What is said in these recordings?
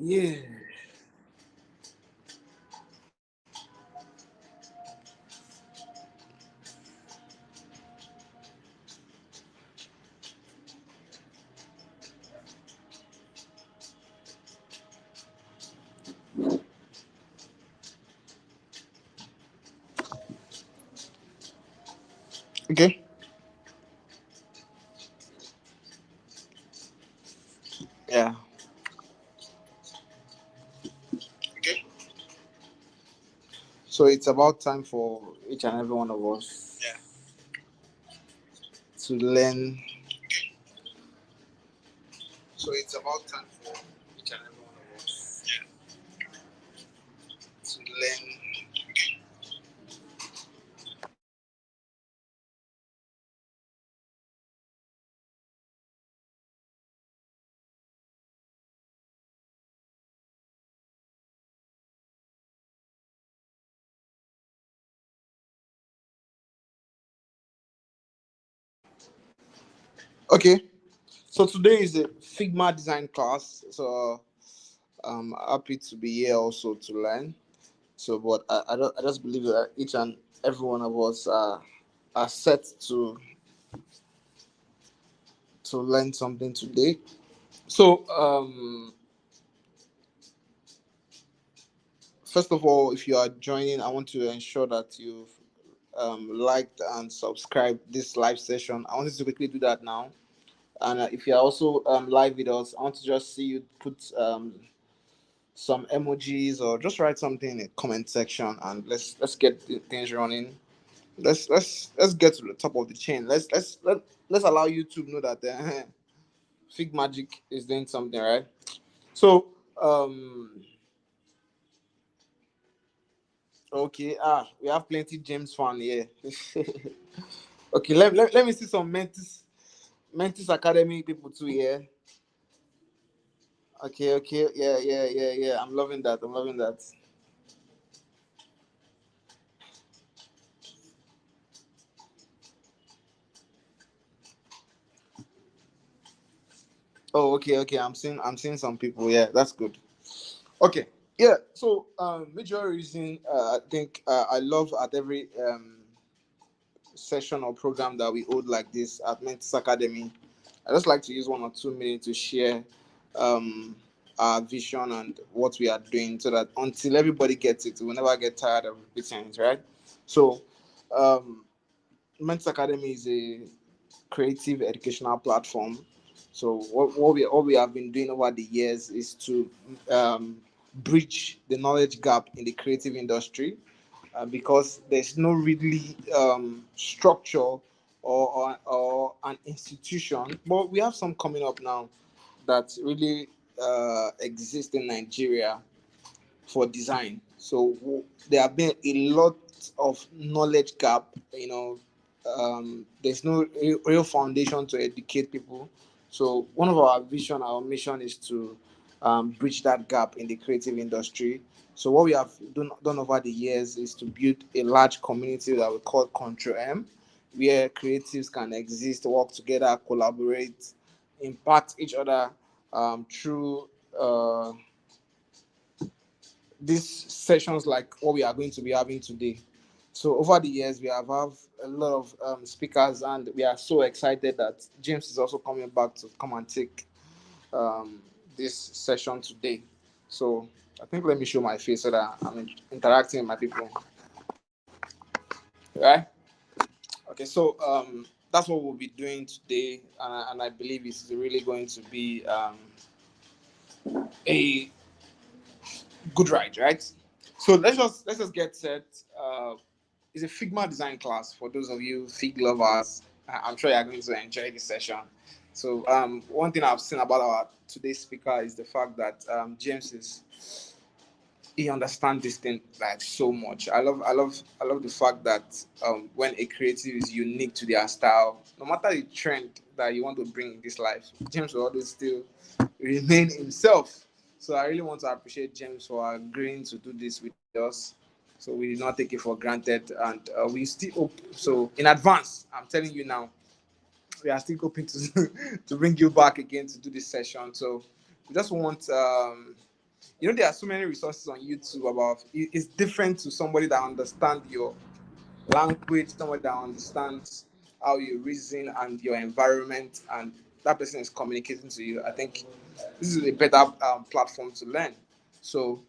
Yeah. Okay. Yeah. Okay. So it's about time for each and every one of us, yeah, to learn. So it's about time for each and every one of us, yeah, to learn. Okay. So today is a Figma design class. So I'm happy to be here also to learn. So, but I just believe that each and every one of us are set to learn something today. So, first of all, if you are joining, I want to ensure that you've liked and subscribed this live session. I want you to quickly do that now. And if you are also live with us, I want to just see you put some emojis or just write something in the comment section, and let's get things running. Let's get to the top of the chain. Let's allow YouTube know that Fig Magic is doing something, right? So okay, we have plenty James fan here. Okay, let me see some Mentis Academy people too here. Okay, yeah. I'm loving that. I'm loving that. Oh, okay. I'm seeing some people. Yeah, that's good. Okay. Yeah. So major reason I think I love at every session or program that we hold like this at Mentis Academy. I just like to use 1 or 2 minutes to share um, our vision and what we are doing, so that until everybody gets it, we'll never get tired of repeating it, right? So, Mentis Academy is a creative educational platform. So, what we have been doing over the years is to um, bridge the knowledge gap in the creative industry, because there's no really structure or an institution. But we have some coming up now that really exist in Nigeria for design. So there have been a lot of knowledge gap. There's no real foundation to educate people. So one of our vision, our mission is to bridge that gap in the creative industry. So what we have done over the years is to build a large community that we call Control M, where creatives can exist, work together, collaborate, impact each other through these sessions like what we are going to be having today. So over the years, we have a lot of speakers, and we are so excited that James is also coming back to come and take um, this session today. So I think let me show my face so that I'm interacting with my people, right? Okay, so that's what we'll be doing today, and I believe it's really going to be a good ride, right? So let's just get set. It's a Figma design class for those of you Fig lovers. I'm sure you're going to enjoy this session. So one thing I've seen about our today's speaker is the fact that James is he understands this thing like so much. I love the fact that when a creative is unique to their style, no matter the trend that you want to bring in this life, James will always still remain himself. So I really want to appreciate James for agreeing to do this with us. So we did not take it for granted, and we still hope. So in advance, I'm telling you now, we are still hoping to to bring you back again to do this session. So we just want there are so many resources on YouTube about it's different to somebody that understands your language, somebody that understands how you reason and your environment, and that person is communicating to you. I think this is a better platform to learn. So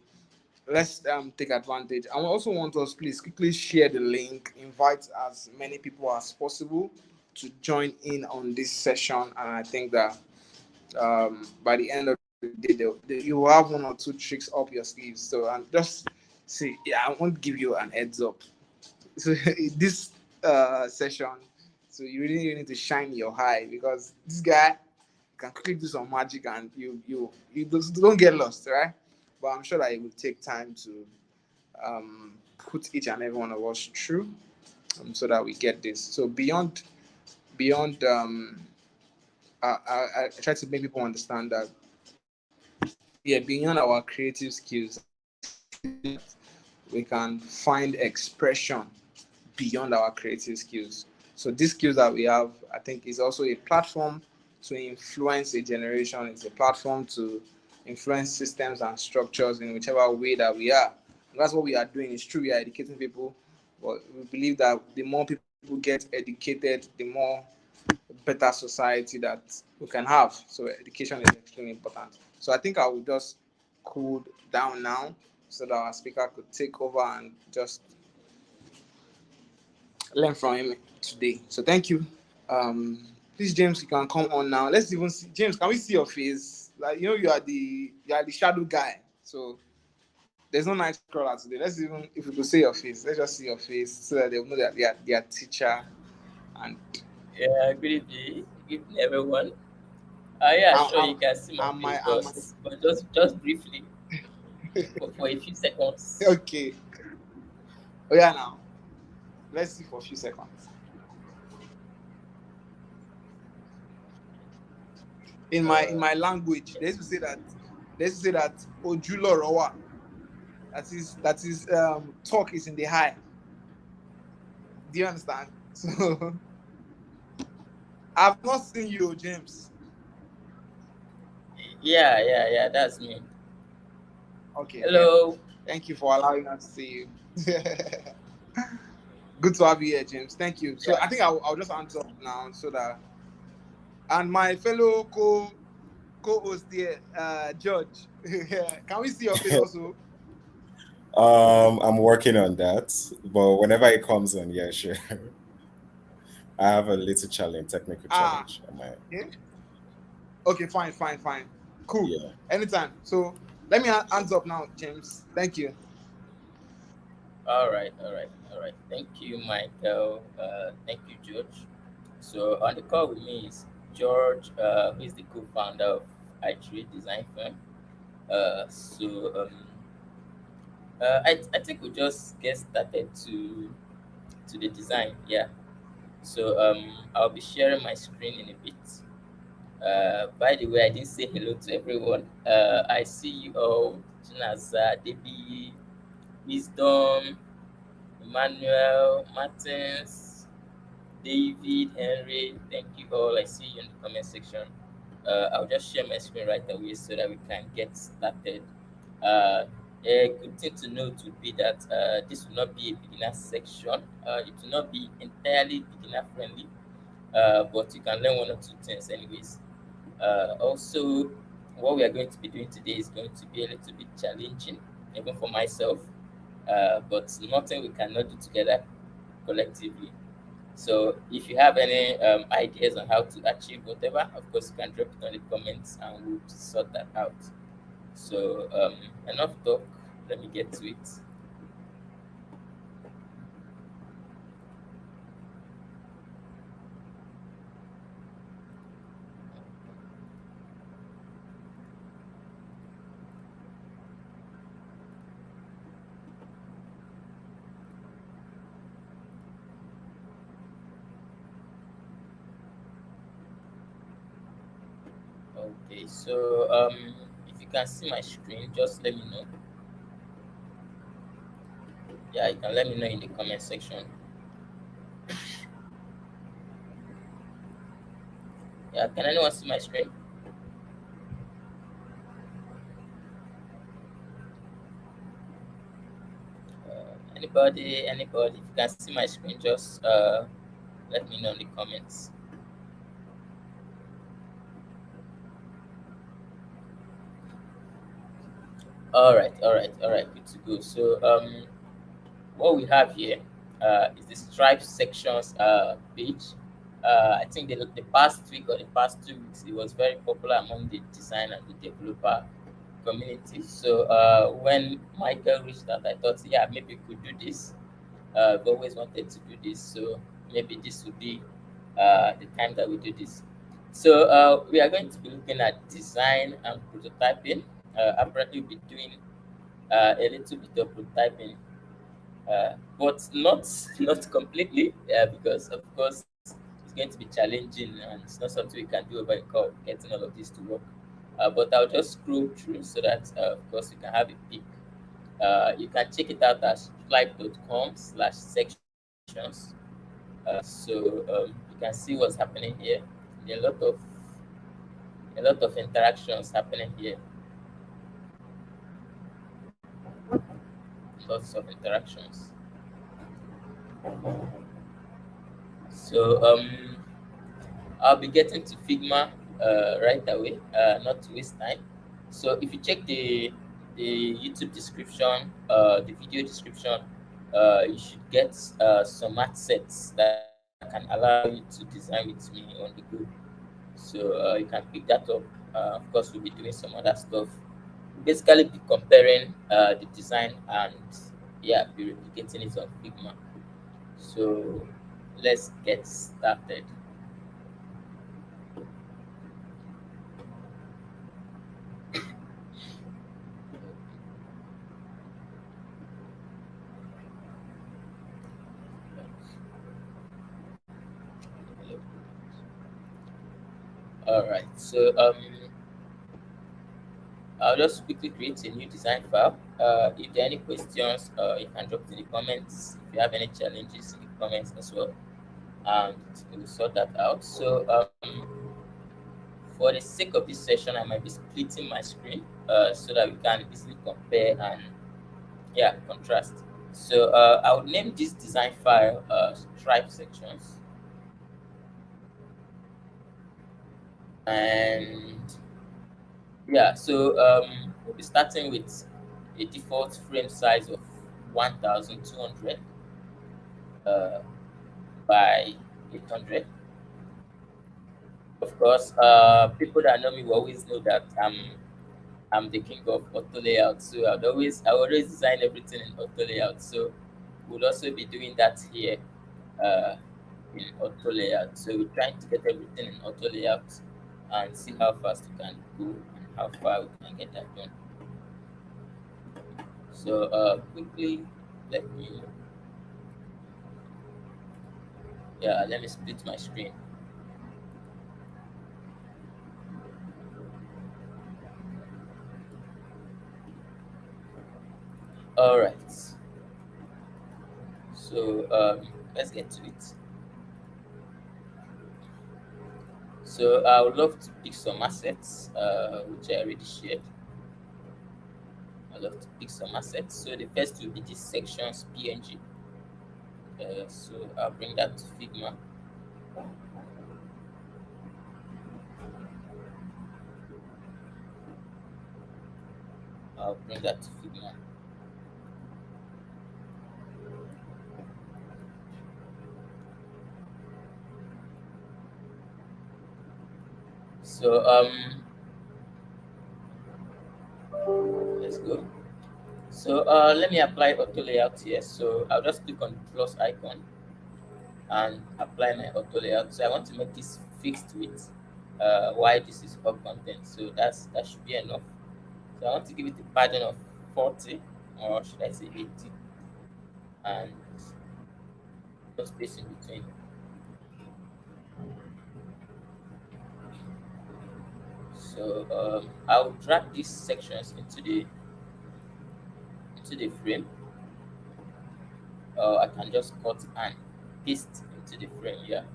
let's take advantage. I also want us, please, quickly share the link, invite as many people as possible to join in on this session. And I think that by the end of the day, you will have one or two tricks up your sleeves. So, and just see, yeah, I want to give you an heads up. So this session, so you really need to shine your eye, because this guy can quickly do some magic, and you don't get lost, right? But I'm sure that it will take time to put each and every one of us through, so that we get this. So beyond I try to make people understand that, yeah, beyond our creative skills, I see that we can find expression beyond our creative skills. So these skills that we have, I think, is also a platform to influence a generation. It's a platform to influence systems and structures in whichever way that we are. And that's what we are doing. It's true, we are educating people, but we believe that the more people get educated, the more better society that we can have. So education is extremely important. So I think I will just cool down now so that our speaker could take over and just learn from him today. So thank you. Please, James, you can come on now. Let's even see, James. Can we see your face? Like, you are the shadow guy. So there's no night crawler today. Let's even, if we could see your face, let's just see your face so that they'll know that they are their teacher. And Yeah, good evening. Good evening, everyone. Yeah, I'm, sure, I'm, you can see my I'm face, my, I'm my, but just briefly for a few seconds. okay. Oh yeah, now let's see for a few seconds. In my language, they used to say that Ojulo Rowa. That is talk is in the high. Do you understand? So I've not seen you, James. Yeah, that's me. Okay, yeah. Hello. Thank you for allowing us to see you. Good to have you here, James. Thank you. So Yeah. I think I'll just answer up now so that, and my fellow co-host here, George. Can we see your face also? I'm working on that, but whenever it comes on, yeah, sure. I have a little challenge, technical Ah, challenge on my end. okay. Okay, fine, fine, fine. Cool. Yeah. Anytime. So let me hands up now, James. Thank you. All right. Thank you, Michael. Thank you, George. So on the call with me is George, who is the co-founder of i3 Design Firm. I think we'll just get started to the design. Yeah. So I'll be sharing my screen in a bit. By the way, I didn't say hello to everyone. I see you all, Chinaza, Debbie, Wisdom, Emmanuel, Martins, David, Henry. Thank you all. I see you in the comment section. I'll just share my screen right away so that we can get started. A good thing to note would be that this will not be a beginner section. It will not be entirely beginner friendly, but you can learn one or two things anyways. Also, what we are going to be doing today is going to be a little bit challenging, even for myself, but nothing we cannot do together collectively. So, if you have any ideas on how to achieve whatever, of course, you can drop it on the comments and we'll sort that out. So, enough talk. Let me get to it. Okay, so if you can see my screen, just let me know. Yeah, you can let me know in the comment section. Yeah, can anyone see my screen? Anybody? If you can see my screen, just let me know in the comments. All right. Good to go. So what we have here is the stripe sections page. I think the past week or the past 2 weeks, it was very popular among the design and the developer community. So when Michael reached out, I thought, yeah, maybe we could do this. I've always wanted to do this, so maybe this would be the time that we do this. So we are going to be looking at design and prototyping. Apparently, we'll be doing a little bit of prototyping, but not completely, because of course it's going to be challenging and it's not something we can do over a call, getting all of this to work. But I'll just scroll through so that, of course, you can have a peek. You can check it out at stripe.com/sections. So you can see what's happening here. There are a lot of interactions happening here. Lots of interactions. So I'll be getting to Figma right away, not to waste time. So if you check the YouTube description, the video description, you should get some art sets that can allow you to design with me on the go. So you can pick that up. Of course, we'll be doing some other stuff. Basically, be comparing the design and, yeah, be replicating it on Figma. So let's get started. All right. So I'll just quickly create a new design file. If there are any questions, you can drop it in the comments. If you have any challenges in the comments as well, and we'll sort that out. So for the sake of this session, I might be splitting my screen so that we can easily compare and, yeah, contrast. So I would name this design file stripe sections, and yeah, so we'll be starting with a default frame size of 1200 uh, by 800. Of course, people that know me will always know that I'm the king of auto layout. So I would always design everything in auto layout. So we'll also be doing that here uh, in auto layout. So we're trying to get everything in auto layout and see how fast we can go and how far we can get that done. So quickly, let me let me split my screen. All right. So let's get to it. So I would love to pick some assets, which I already shared. I'd love to pick some assets. So the first will be this sections PNG. So I'll bring that to Figma. I'll bring that to Figma. So let's go. So let me apply auto layout here. So I'll just click on the plus icon and apply my auto layout. So I want to make this fixed width. Why this is hub content. So that should be enough. So I want to give it a padding of 40, or should I say 80, and no space in between. So I'll drag these sections into the frame. I can just cut and paste into the frame here,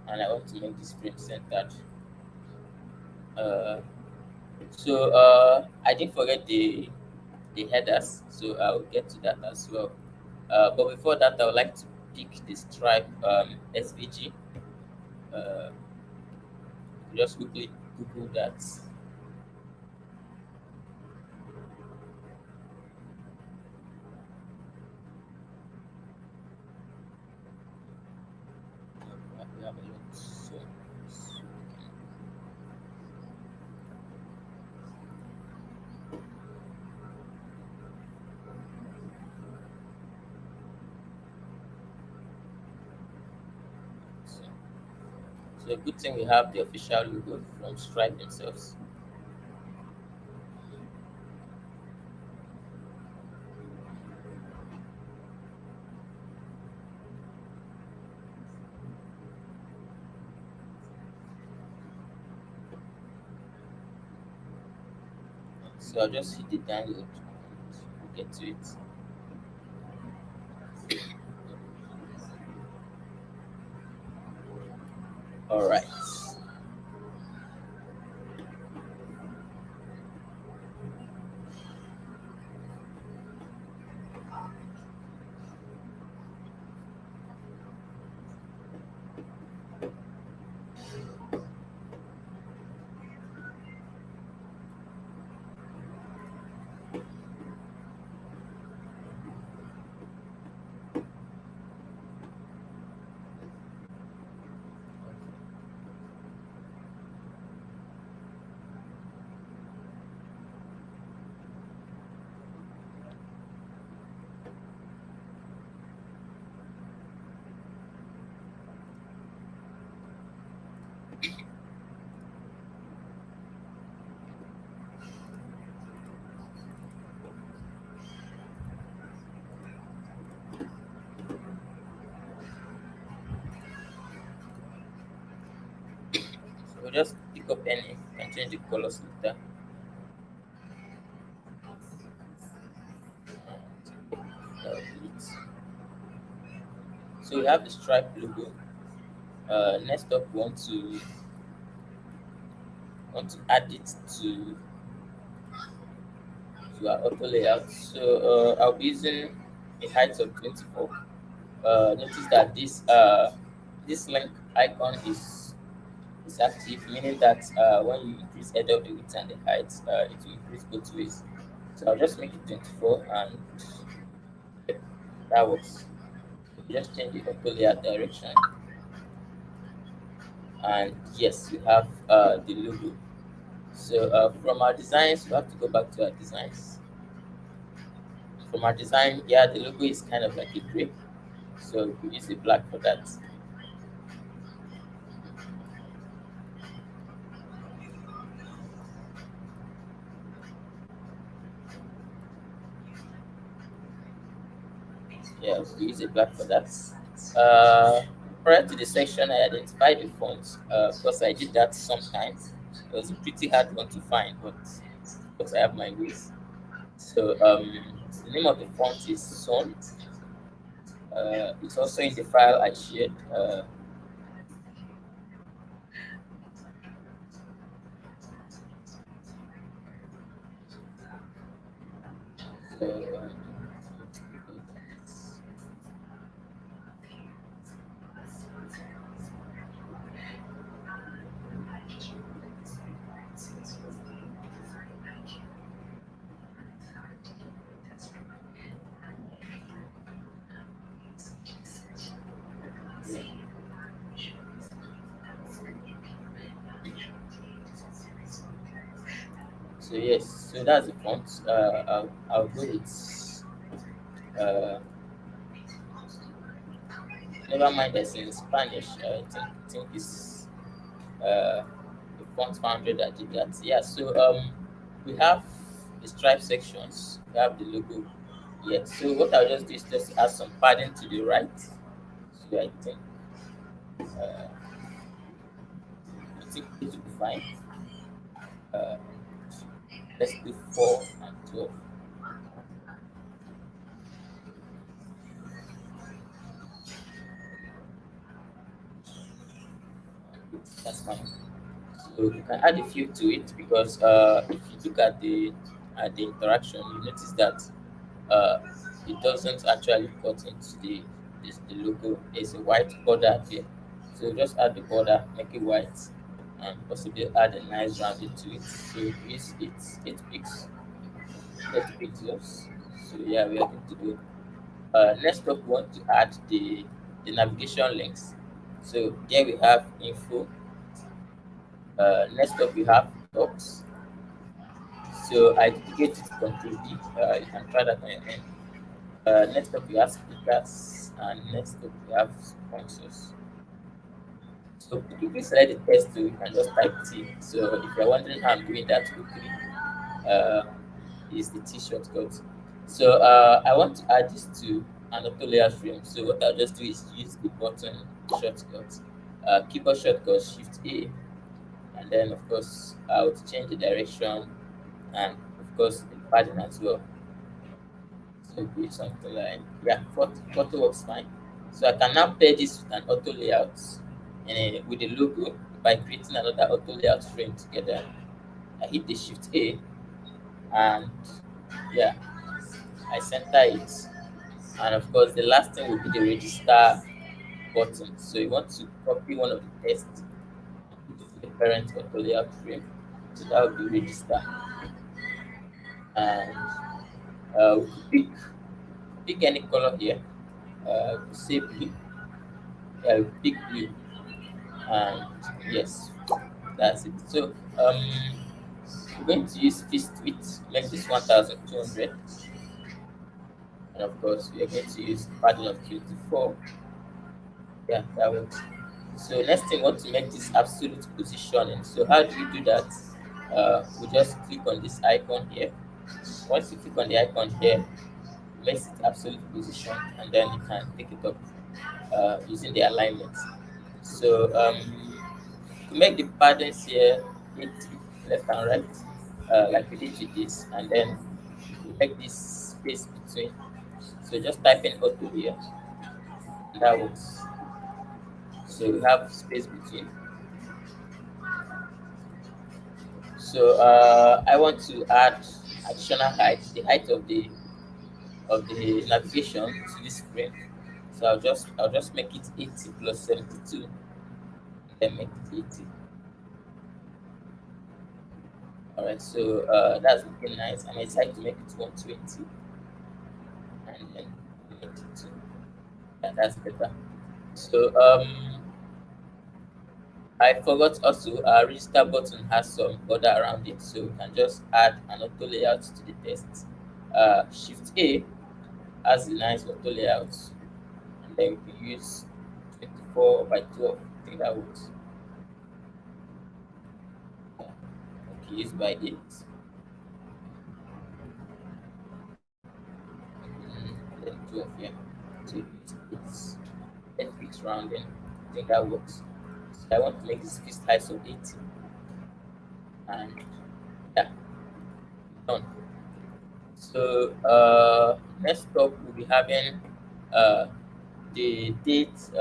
and I want to make this frame centered. Uh, so I didn't forget the headers, so I'll get to that as well. But before that, I would like to pick the stripe SVG. Uh, just quickly Google that. We have a lot. So, so a good thing we have the official logo from Stripe themselves. So I'll just hit the download and we'll get to it. All right. So we'll just pick up any and change the colors later. That'll be it. So we have the Stripe logo. Next up, we want to add it to our auto layout. So I'll be using a height of 24. Notice that this link icon is active, meaning that when you increase either the width and the height, it will increase both ways. So I'll just make it 24, and that works. Just change the auto layout direction, and yes, we have the logo. So from our designs, we have to go back to our designs. From our design, yeah, the logo is kind of like a gray, so we use the black for that. Yeah, we use a black for that. Uh, Prior to the section, I identified the font because I did that sometimes. It was a pretty hard one to find, but because I have my ways. So the name of the font is Son. It's also in the file I shared. So so yes, so that's the font. I'll go with uh, never mind. That's in Spanish. I think it's the font founder that did that. Yeah. So we have the stripe sections. We have the logo. Yeah. So what I'll just do is just add some padding to the right. So uh, I think it will be fine. Uh, let's do 4 and 12. That's fine. So you can add a few to it because if you look at the interaction, you notice that uh, it doesn't actually cut into the logo. There's a white border there, so just add the border, make it white, and possibly add a nice rounding to it. So it's 8 pixels. So yeah, we are going to go. Next up, we want to add the navigation links. So here we have info. Next up, we have docs. So I duplicate it to Control D. You can try that on your end. Next up, we have speakers, and next up, we have sponsors. So if you select the text tool, you can just type T. So if you're wondering how I'm doing that quickly, uh, is the T shortcut. So I want to add this to an auto layer frame. So what I'll just do is use the button shortcut, keyboard shortcut Shift A, and then of course I would change the direction and of course the padding as well. So do something like, yeah, photo works fine. So I can now pair this with an auto layout and with the logo by creating another auto layout frame together. I hit the Shift A and yeah, I center it. And of course, the last thing will be the register button. So you want to copy one of the text and put it to the parent auto layout frame. So that will be register. And we could pick any color here. Say blue. Yeah, we pick blue. And yes, that's it. So we're going to use fist width, make this 1200. And of course, we are going to use padding of 24. Yeah, that works. So next thing, we want to make this absolute positioning. So how do we do that? We just click on this icon here. Once you click on the icon here, it makes it absolute position, and then you can pick it up using the alignment. So to make the patterns here, hit left and right, like we did with this, and then we make this space between. So just type in auto here, and that works. So we have space between. So I want to add additional height, the height of the navigation to this frame. So I'll just make it 80 plus 72, and then make it 80. All right, so that's looking nice. I decide to make it 120, and then make it 2. Yeah, that's better. So I forgot also register button has some border around it, so we can just add an auto layout to the text. Shift A has a nice auto layout, and then we can use 24 by 12. I think that works. Yeah. Okay, use by 8. Then 12, yeah. So it's 10 pixels rounding. I think that works. So I want to make this fixed height of 80. And yeah, done. So next up we'll be having uh, the date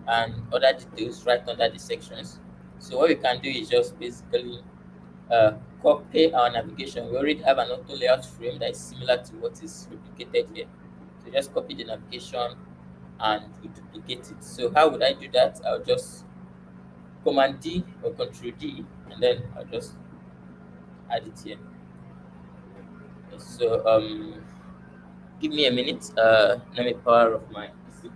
and other details right under the sections. So what we can do is just basically copy our navigation. We already have an auto layout frame that is similar to what is replicated here. So just copy the navigation and we duplicate it. So how would I do that? I'll just Command D or Control D, and then I'll just add it here. So give me a minute. Let me power off my PC.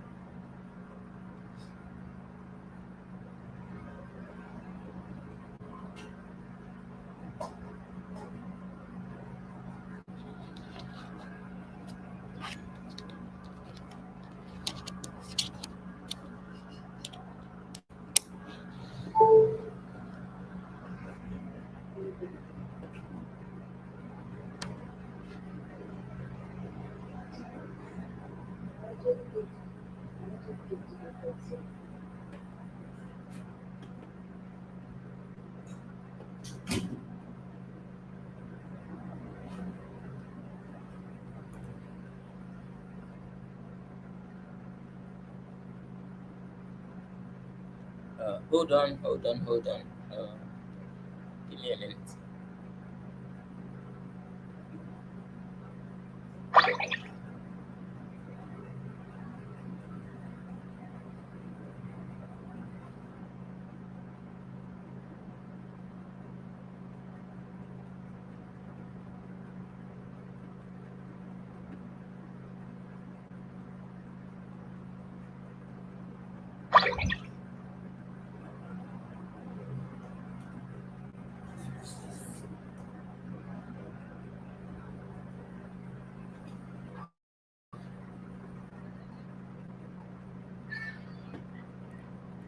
Hold on, hold on, hold on. Give me a minute.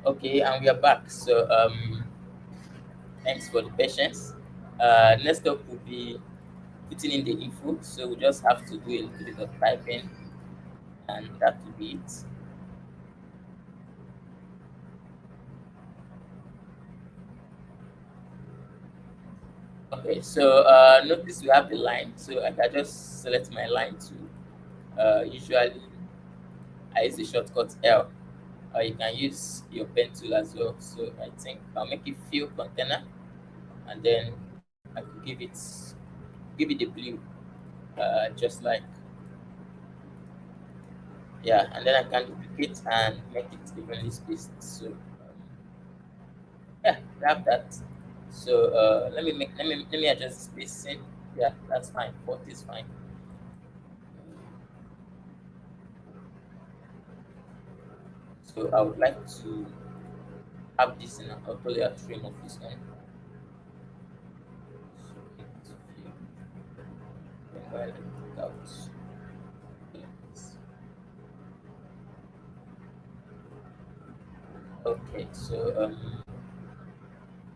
Okay, and we are back. So thanks for the patience. Next up will be putting in the info. So we just have to do a little bit of typing, and that will be it. Okay, so notice we have the line. So I can just select my line to usually I use the shortcut L. Or you can use your pen tool as well. So I think I'll make it fill container, and then I could give it the blue, just like, yeah, and then I can duplicate and make it evenly spaced. So yeah, grab that. So let me adjust the spacing. Yeah, that's fine. 40 is fine. So I would like to have this in an auto layer trim of its own. So it will while I take out elements. Okay, so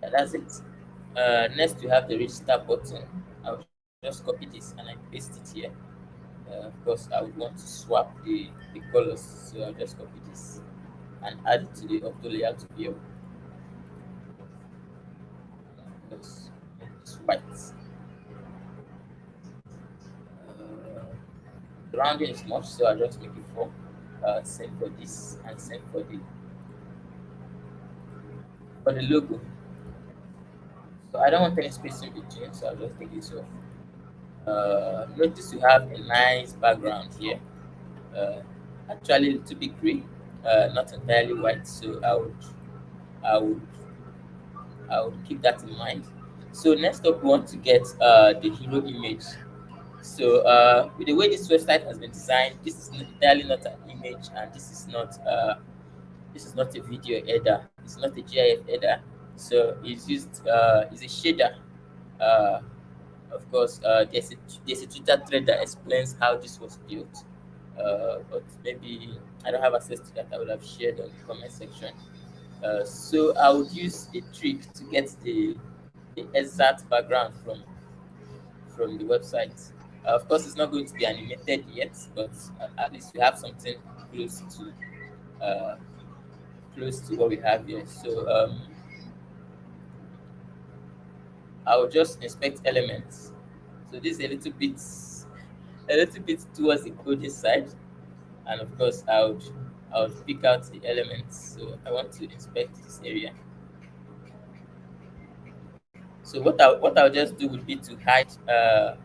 yeah, that's it. Next we have the register button. I'll just copy this and I paste it here. Of course, I would want to swap the colors, so I'll just copy this and add it to the auto layout view. Let's make this white. The rounding is much, so I'll just make it 4. Same for this and same for the logo. So I don't want any space in between, so I'll just take this off. Notice you have a nice background here. Uh, Actually a little bit gray, not entirely white. So I would I would keep that in mind. So next up, we want to get the hero image. So with the way this website has been designed, this is entirely not an image, and this is not a video header. It's not a GIF header. So it's a shader. Uh, of course, there's a Twitter thread that explains how this was built. But maybe I don't have access to that. I would have shared on the comment section. So I would use a trick to get the exact background from the website. Of course, it's not going to be animated yet, but at least we have something close to close to what we have here. So I will just inspect elements. So this is a little bit towards the coding side, and of course I would pick out the elements. So I want to inspect this area. So what I'll just do would be to hide the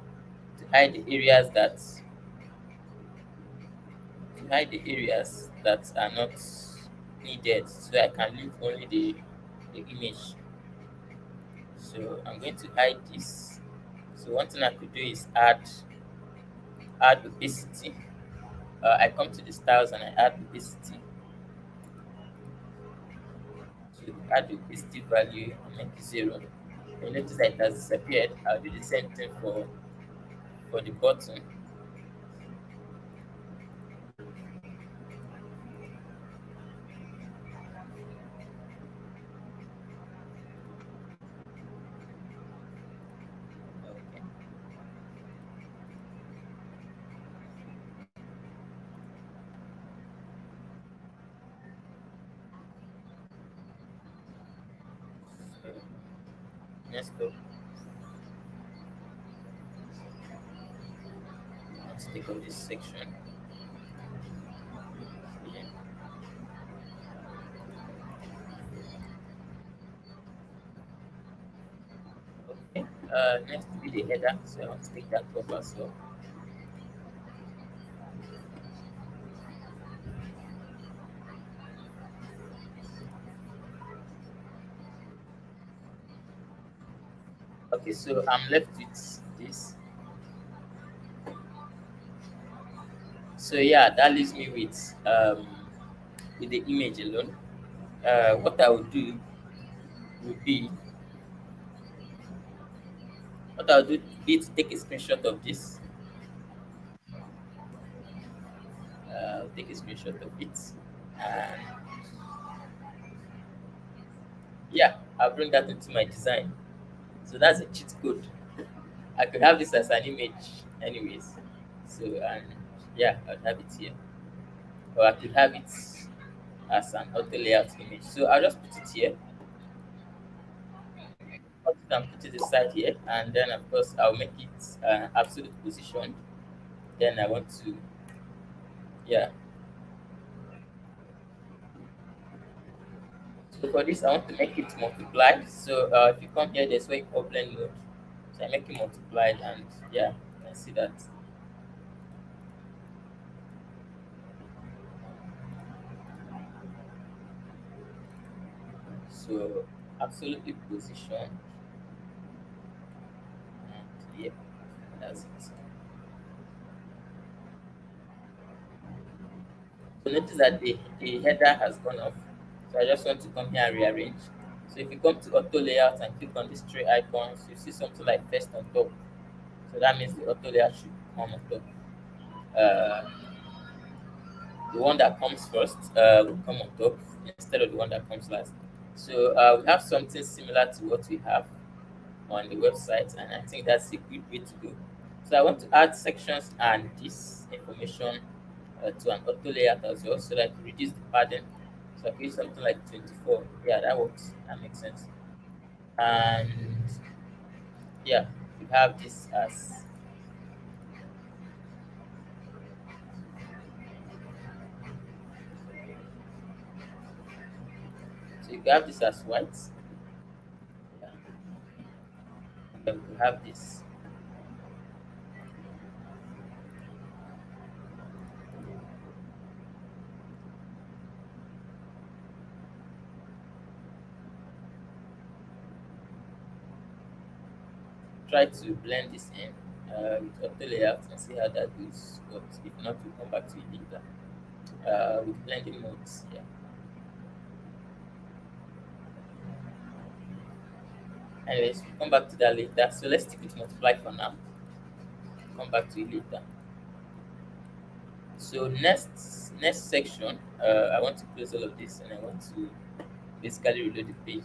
areas that are not needed, so I can leave only the image. So I'm going to hide this. So one thing I could do is add opacity. I come to the styles and I add opacity. So add the opacity value and make it 0. You notice that it has disappeared. I'll do the same thing for the button. Okay. So next up, let's take out this section. Yeah. Okay. Next will be the header. So I want to take that off as well. Okay, so I'm left with this. So yeah, that leaves me with the image alone. What I would do would be what I'll do would be to take a screenshot of this. I'll take a screenshot of it, and yeah, I'll bring that into my design. So that's a cheat code. I could have this as an image, anyways. So and yeah, I'll have it here, or I could have it as an auto layout image. So I'll just put it here, cut it and put it aside here, and then of course I'll make it absolute position. Then I want to, yeah. So for this, I want to make it multiplied. So if you come here, there's where you call blend mode. So I make it multiplied, and yeah, you can see that. So absolutely positioned, and yeah, that's it. So notice that the header has gone off. So I just want to come here and rearrange. So if you come to auto layout and click on these three icons, you see something like first on top. So that means the auto layout should come on top. Uh, the one that comes first will come on top instead of the one that comes last. So we have something similar to what we have on the website, and I think that's a good way to go. So I want to add sections and this information to an auto layout as well, so that I can reduce the padding. So I can use something like 24. Yeah, that works. That makes sense. And yeah, we have this as, so you can have this as white. Yeah. And then we have this. Try to blend this in with auto layout and see how that goes. But if not, we'll come back to it later. With blending modes. Yeah. Anyways, we'll come back to that later. So let's stick with multiply for now. Come back to it later. So next section, I want to close all of this and I want to basically reload the page.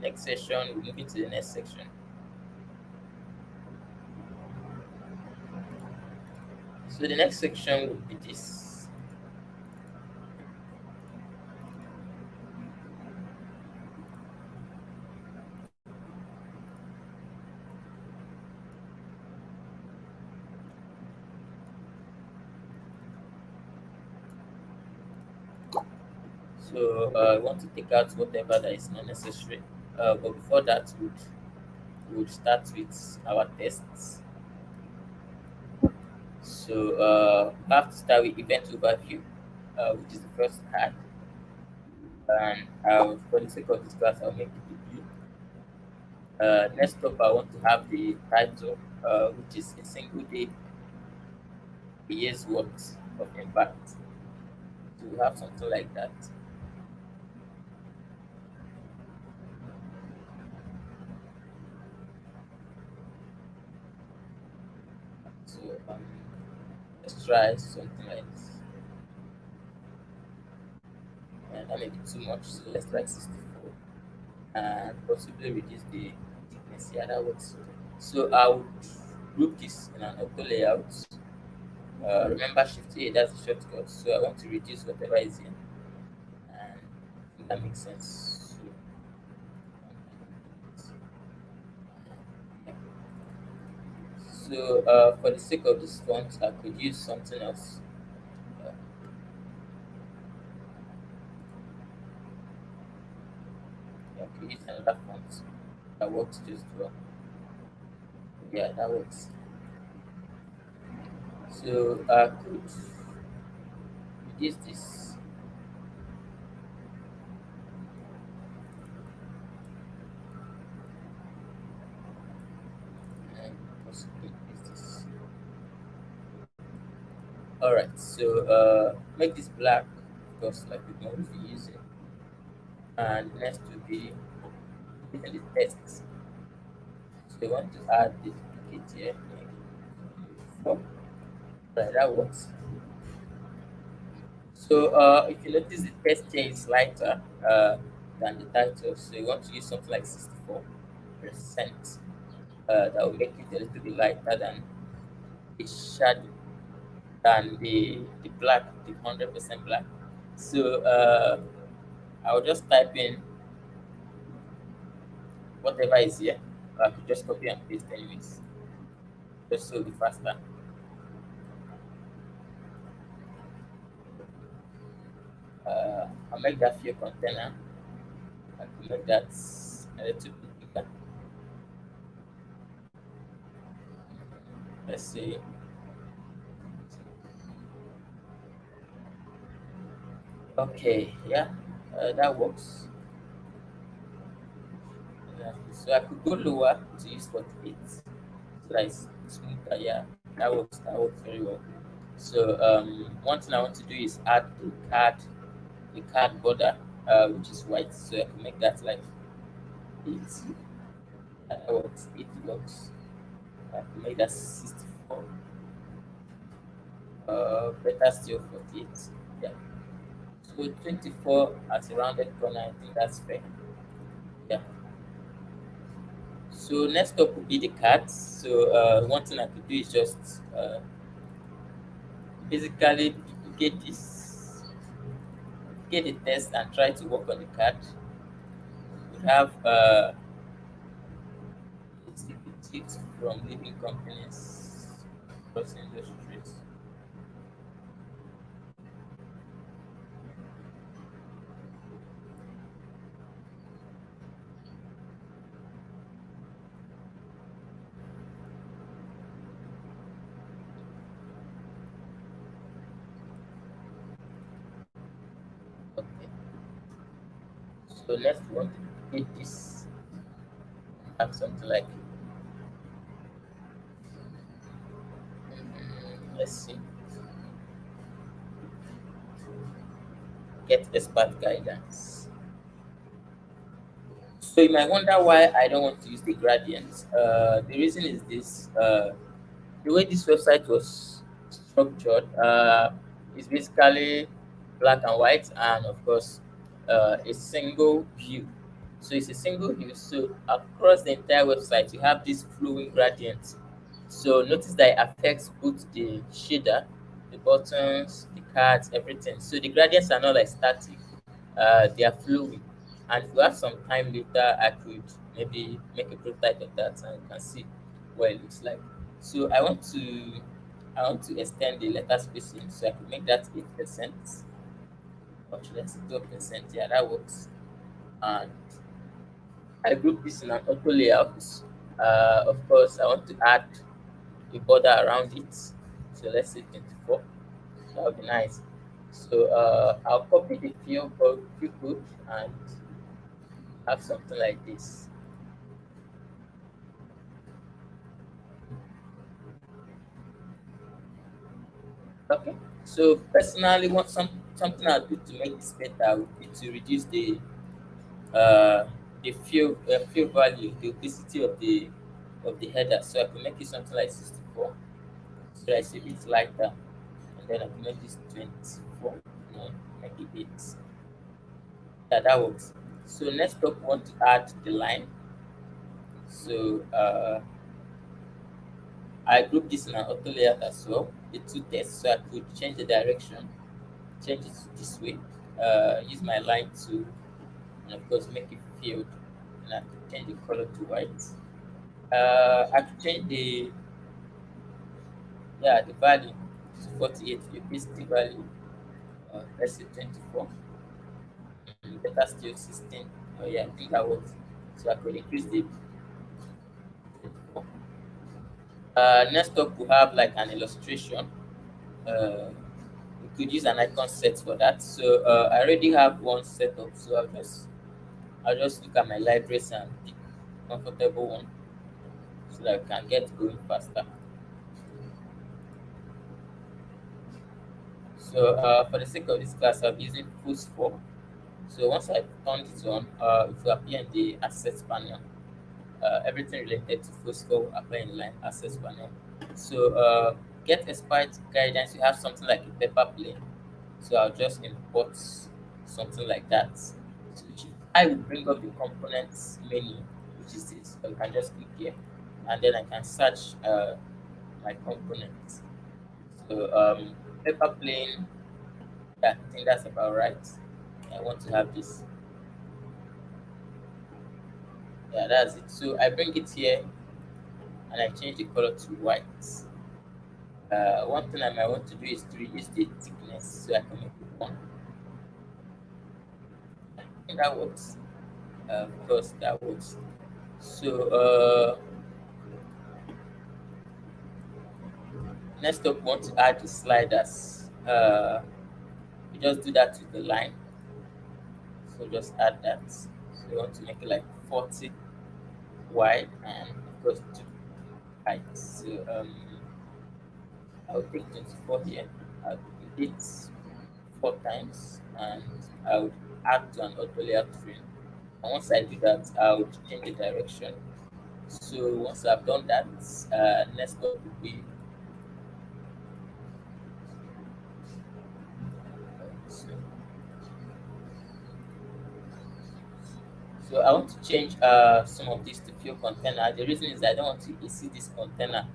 Next section, we'll move into the next section. So the next section would be this. So I want to take out whatever that is not necessary. But before that, we'll start with our tests. So we have to start with event overview, which is the first tag. And for the sake of this class, I'll make it blue. Next up, I want to have the title, which is a single day, a year's worth of impact. So we have something like that. So let's try something like this. And that may be too much, so let's try 64 and possibly reduce the thickness. Yeah, that works. So I would group this in an auto layout. Remember Shift A, that's the shortcut. So I want to reduce whatever is in, and I think that makes sense. So for the sake of this font, I could use something else. Uh, I could use another font that works just well. Yeah, that works. So I could reduce this. And possibly increase this. All right. So make this black because like we don't be using. and next will be in the text. So you want to add the duplicate here. Oh, right, that works. So if you notice the text here is lighter than the title, so you want to use something like 64%. That will make it a little bit lighter than the shadow than the black, the 100% black. So I'll just type in whatever is here. I could just copy and paste anyways, just so it'll be faster. I'll make that field container. I can make that a little bit bigger. Let's see. Okay, yeah, that works. Yeah. So I could go lower to use 48. So that's smoother. Yeah, that works. That works very well. So one thing I want to do is add the card border, which is white. So I can make that like 8. That works. 8 works. I can make that 64. Better still 48. Yeah. So 24 at a rounded corner. I think that's fair. Yeah. So next up will be the cards. So one thing I could do is just basically get get the test and try to work on the card. We have executives from leading companies across industries. Okay. So let's want to get this have something like let's see, get expert guidance. So you might wonder why I don't want to use the gradients. The reason is this: the way this website was structured is basically black and white, and of course, a single view. So it's a single view. So across the entire website, you have this flowing gradient. So notice that it affects both the shader, the buttons, the cards, everything. So the gradients are not like static; they are flowing. And if we have some time later, I could maybe make a prototype of that, and you can see what it looks like. So I want to extend the letter spacing, so I can make that 8%. Or should I say 12%? Yeah, that works. And I group this in an auto layout. Of course, I want to add a border around it. So let's say 24. That would be nice. So I'll copy the field code and have something like this. Okay. So personally, what something I'll do to make this better would be to reduce uh the field value, the opacity of the header. So I can make it something like 64. So I see it's lighter, and then I can make this 24. You know, make it 8. Yeah, that works. So next up, we want to add the line. So I group this in an auto layout as well. The two tests, so I could change the direction, change it to this way. Use my line to, and of course make it filled, and I could change the color to white. I could change the value to 48. You paste the value, let's say 24. Better still 16. Oh yeah, I think that works. So I could increase the 24. Next up, we have like an illustration. Uh, we could use an icon set for that. So I already have one set up. So I'll just look at my libraries and pick a comfortable one so that I can get going faster. So for the sake of this class, I'm using Full 4. So once I turned it on, it will appear in the assets panel. Everything related to Fosco will appear in line access panel. So get expired guidance. You have something like a paper plane. So I'll just import something like that. So I will bring up the components menu, which is this. So you can just click here, and then I can search my components. So paper plane. Yeah, I think that's about right. I want to have this. Yeah, that's it. So I bring it here and I change the color to white. One thing I might want to do is to reduce the thickness so I can make it one. I think that works. Of course, that works. So next up, we want to add the sliders. We just do that with the line. So just add that. So we want to make it like 40 wide and of course 2 height. So I'll take 24 here. I'll do it 4 times and I would add to an auto layout frame. And once I do that, I would change the direction. So once I've done that, next step will be so, so I want to change some of this to field container. The reason is I don't want to see this container.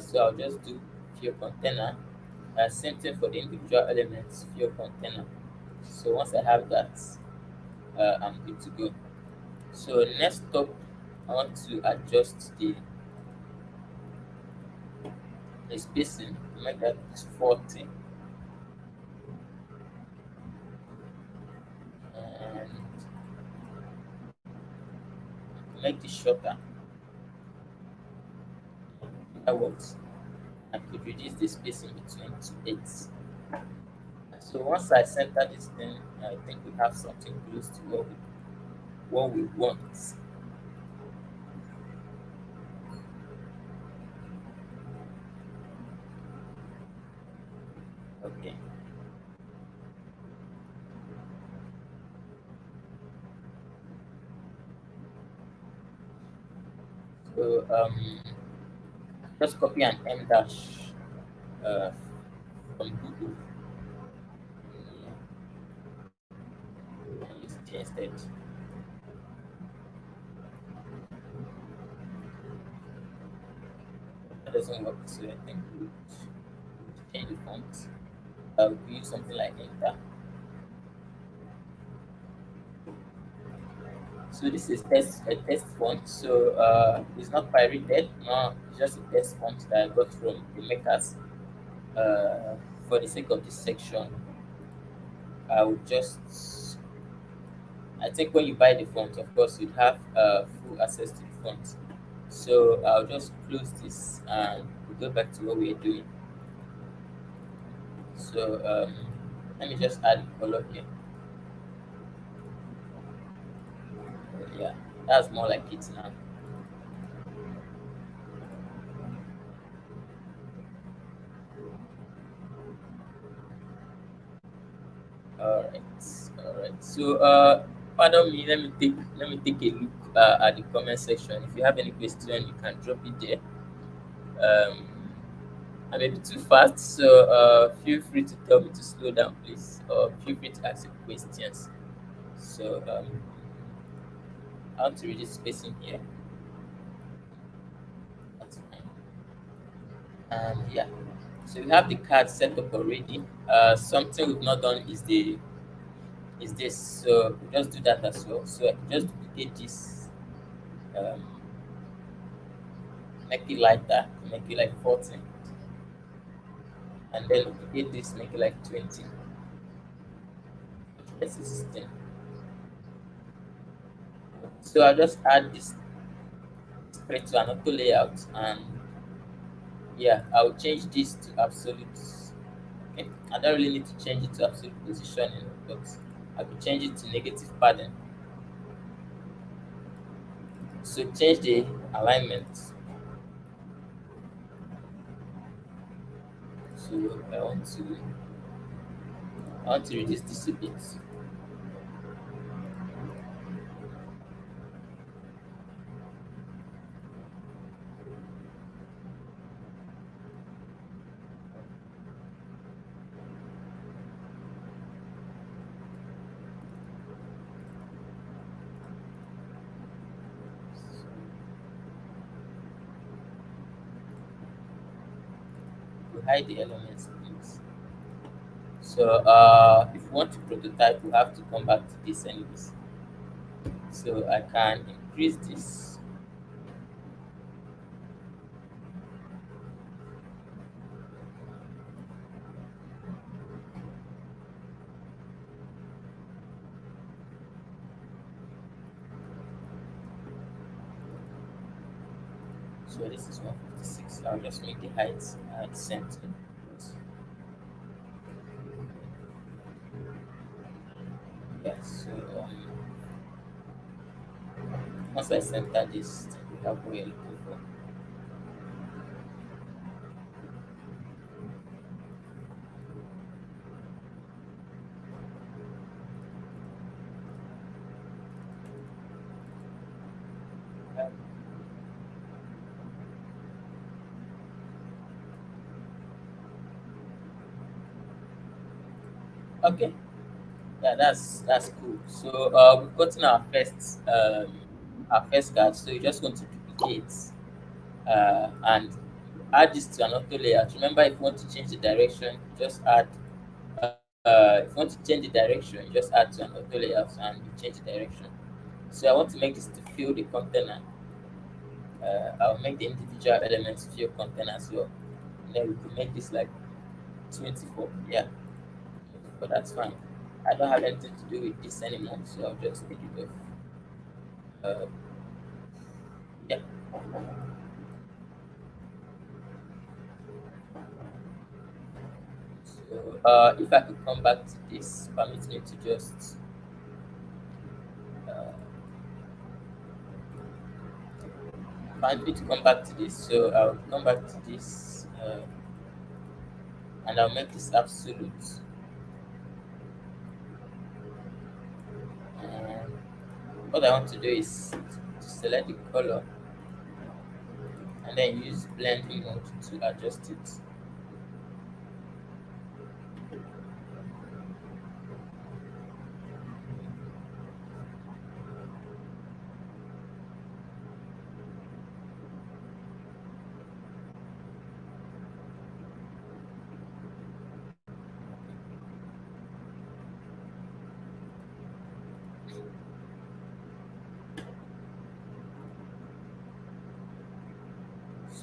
So I'll just do field container. Same thing for the individual elements, field container. So once I have that, I'm good to go. So next up, I want to adjust the spacing to make that 40 and make it shorter. That works. I could reduce the spacing between two eights. So once I center this thing, I think we have something close to what we want. Okay. So just copy an M dash uh, from Google. And use it instead. That doesn't work, so I think we would change the font. We use something like enter. So this is a test font. So it's not pirated. No, it's just a test font that I got from the makers. For the sake of this section, I would just. I think when you buy the font, of course, you'd have full access to the font. So I'll just close this and we'll go back to what we are doing. So let me just add color here. Yeah, that's more like it now. All right, all right. So, pardon me. Let me take a look at the comment section. If you have any question, you can drop it there. Um, I may be too fast, so feel free to tell me to slow down, please, or feel free to ask your questions. So, I want to reduce spacing here. That's fine. And yeah, so we have the card set up already. Something we've not done is this. So we just do that as well. So I can just duplicate this. Um, Make it like that, make it like 40, and then duplicate this, make it like 20. This is 16. So I'll just add this straight to an auto layout, and yeah, I'll change this to absolute. Okay, I don't really need to change it to absolute positioning, but I will change it to negative padding. So change the alignment. So I want to reduce this a bit. hide the elements, please. So if you want to prototype, you have to come back to this anyways. So I can increase this. So this is 156. I'll just make the height the same thing. Yes. So once I center this, we have what we're looking for. Okay. Yeah, that's cool. So we've gotten our first card. So you're just going to duplicate and add this to an auto layout. Remember, if you want to change the direction, just add. If you want to change the direction, just add to an auto layout and you change the direction. So I want to make this to fill the container. I'll make the individual elements fill container as well. And then we could make this like 24. Yeah, but that's fine. I don't have anything to do with this anymore, so I'll just take it off. Uh, yeah. So if I could come back to this, permit me to just uh, permit me to come back to this. So I'll come back to this and I'll make this absolute. And what I want to do is to select the color and then use blending mode to adjust it.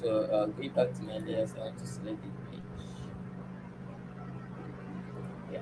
So going back to my layers, I want to select the page. Yeah.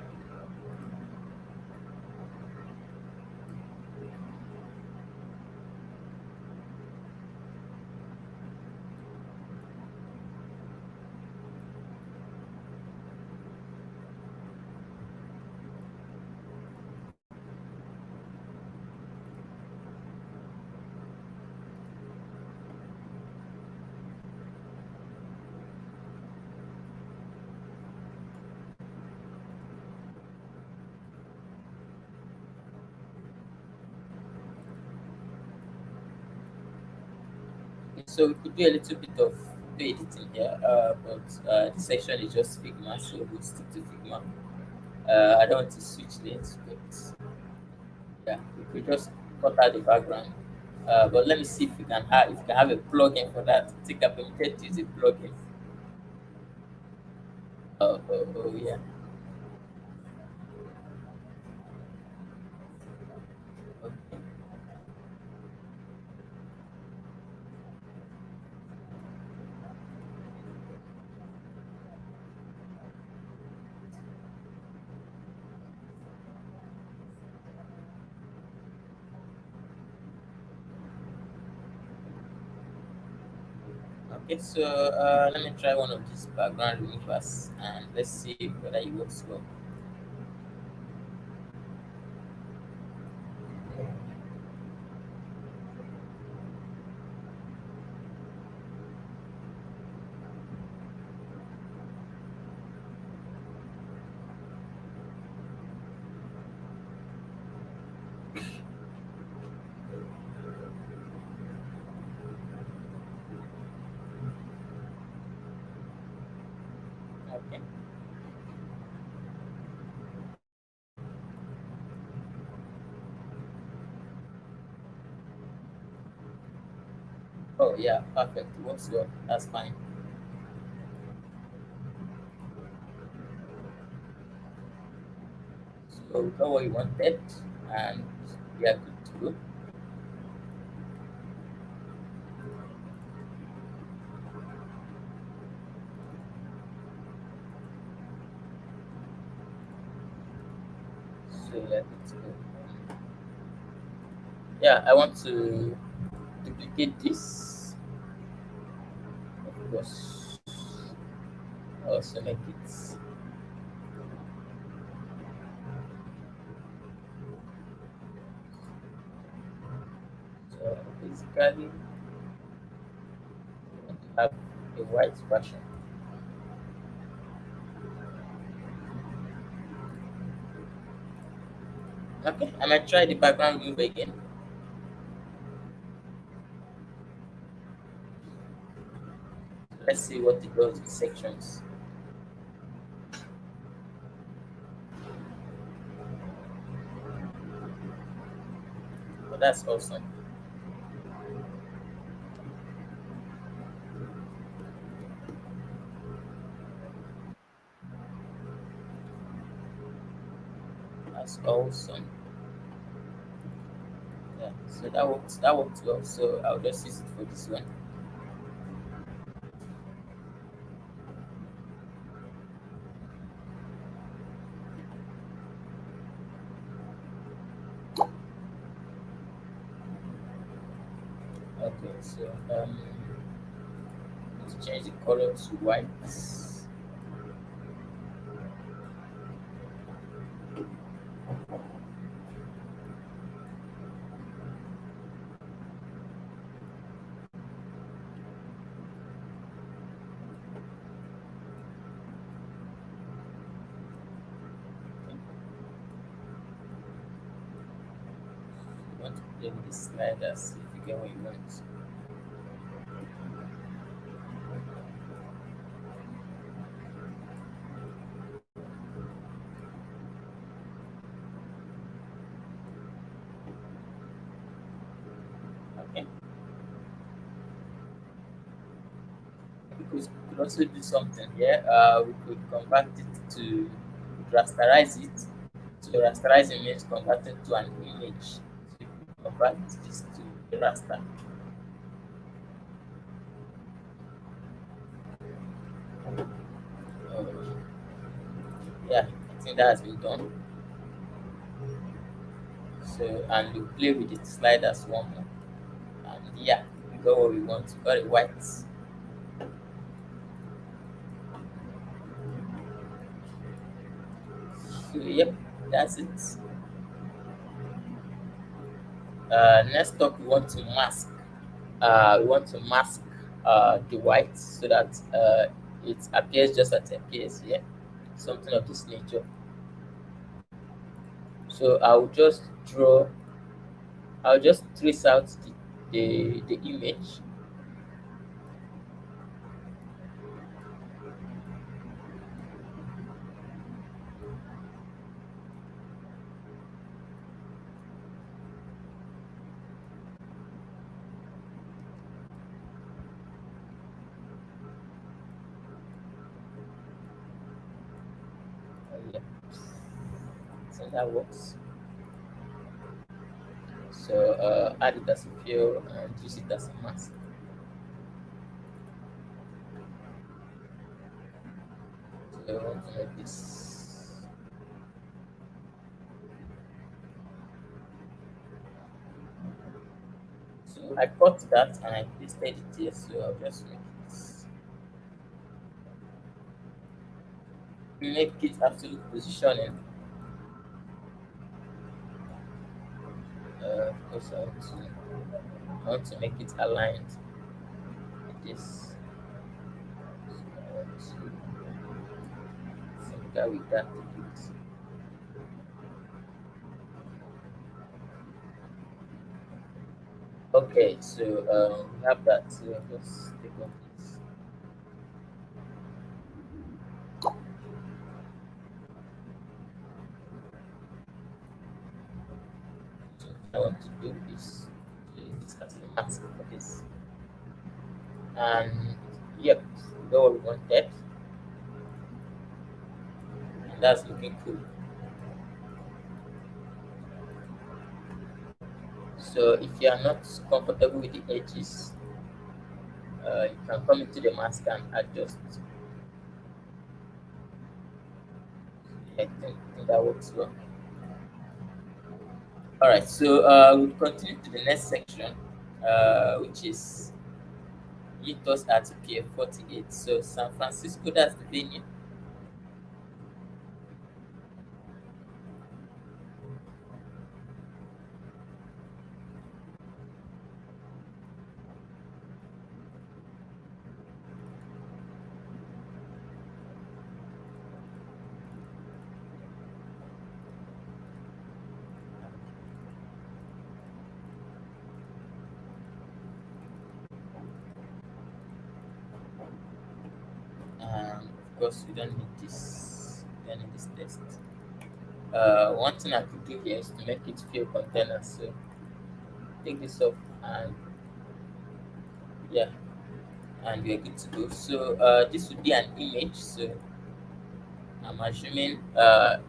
So we could do a little bit of do editing here, but this section is just Figma, so we'll stick to Figma. I don't want to switch lanes, but yeah, we could just cut out the background. But let me see if we can have a plugin for that. I think I'm permitted to use a plugin. Oh yeah. Okay. Okay, so let me try one of these background removers and let's see whether it works well. Okay. Oh yeah, perfect. It works well. That's fine. So we got what we wanted, and we are good to go. So we are good to go. Yeah, I want to duplicate this, of course. Also make it so basically I want to have a white version. Okay, I might try the background remove again. Let's see what it does with sections. But that's awesome. That's awesome. Yeah, so that works well. So I'll just use it for this one. Okay, so let's change the color to white. You want to play with the sliders if you get what you want. Okay. We could also do something here. We could convert it to rasterize it. So rasterizing means converting to an image. So we could convert this to a raster. Uh, yeah, I think that has been done. So and we play with the sliders one more. And yeah, we got what we want. We got it white. So yep, that's it. Next up, we want to mask. The white so that it appears just as it appears here, something of this nature. So I'll just trace out the image. Yeah, so that works. So add it as a fill and use it as a mask. So I want to make this. So I cut that and I pasted it here. So I'll just make it absolute positioning. Of course, I want to make it aligned with this. So I want to sync with that a bit. Okay, so we have that. So I'll just take off this. So I want to do this. So this as a mask for this. And yep, we got what we wanted. And that's looking cool. So if you are not comfortable with the edges, you can come into the mask and adjust. I think that works well. All right, so we'll continue to the next section, which is meet us at Pier 48. So San Francisco, that's the venue. Of course, we don't need this. We don't need this text. One thing I could do here is to make it field container. So take this off and yeah, and we're good to go. So this would be an image. So I'm assuming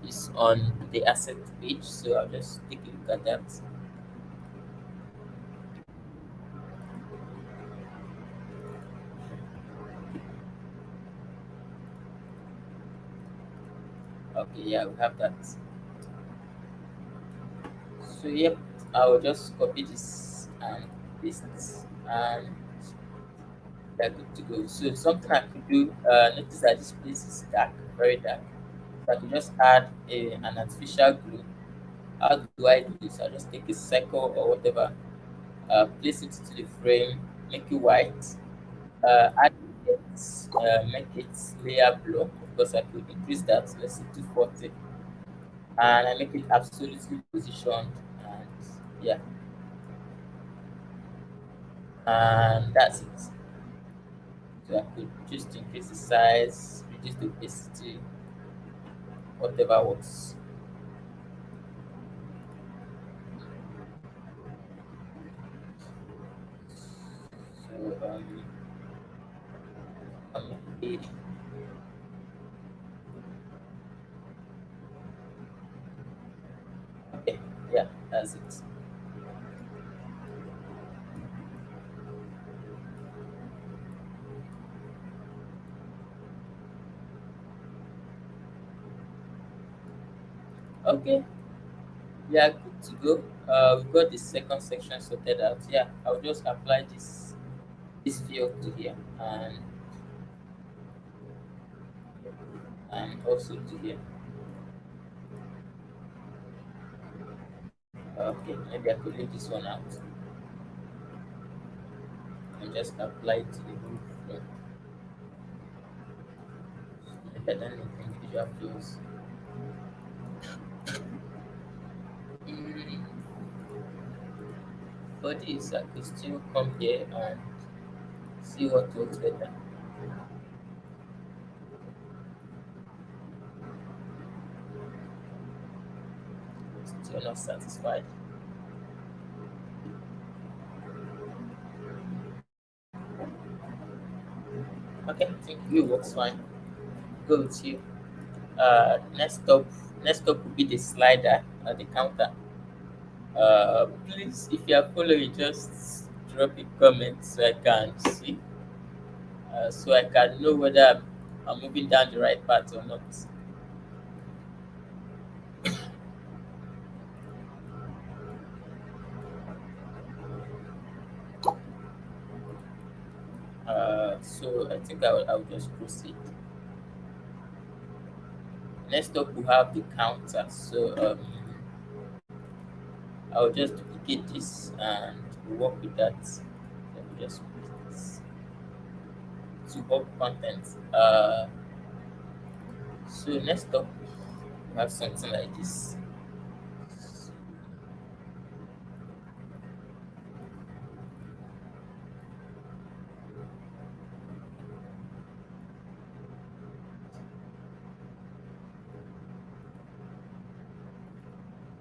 it's on the asset page. So I'll just take a look at that. Okay, yeah, we have that. So yep, I will just copy this and paste it, and they're good to go. So something I could do, notice that this place is dark, very dark. So I could just add an artificial glue. How do I do this? I just take a circle or whatever, place it into the frame, make it white, add it, make it layer block. Of course, I could increase that. Let's say 240, and I make it absolutely positioned, and yeah, and that's it. So I could just increase the size, reduce the opacity, whatever works. So okay, okay, yeah, that's it. Okay, we are good to go. We've got the second section sorted out. Yeah, I'll just apply this field to here and also to here. Okay, maybe I could leave this one out and just apply it to the whole floor. Maybe I don't need individual fields. Mm, for this, I could still come here and see what works better. Still not satisfied. Okay, I think view works fine. Go with you. Next up will be the slider at the counter. Please, if you are following, just drop a comment so I can see, so I can know whether I'm moving down the right path or not. So I think I'll just proceed. Next up, we have the counter. So I'll just duplicate this and work with that. Let me just put this to bulk content. So next up, we have something like this.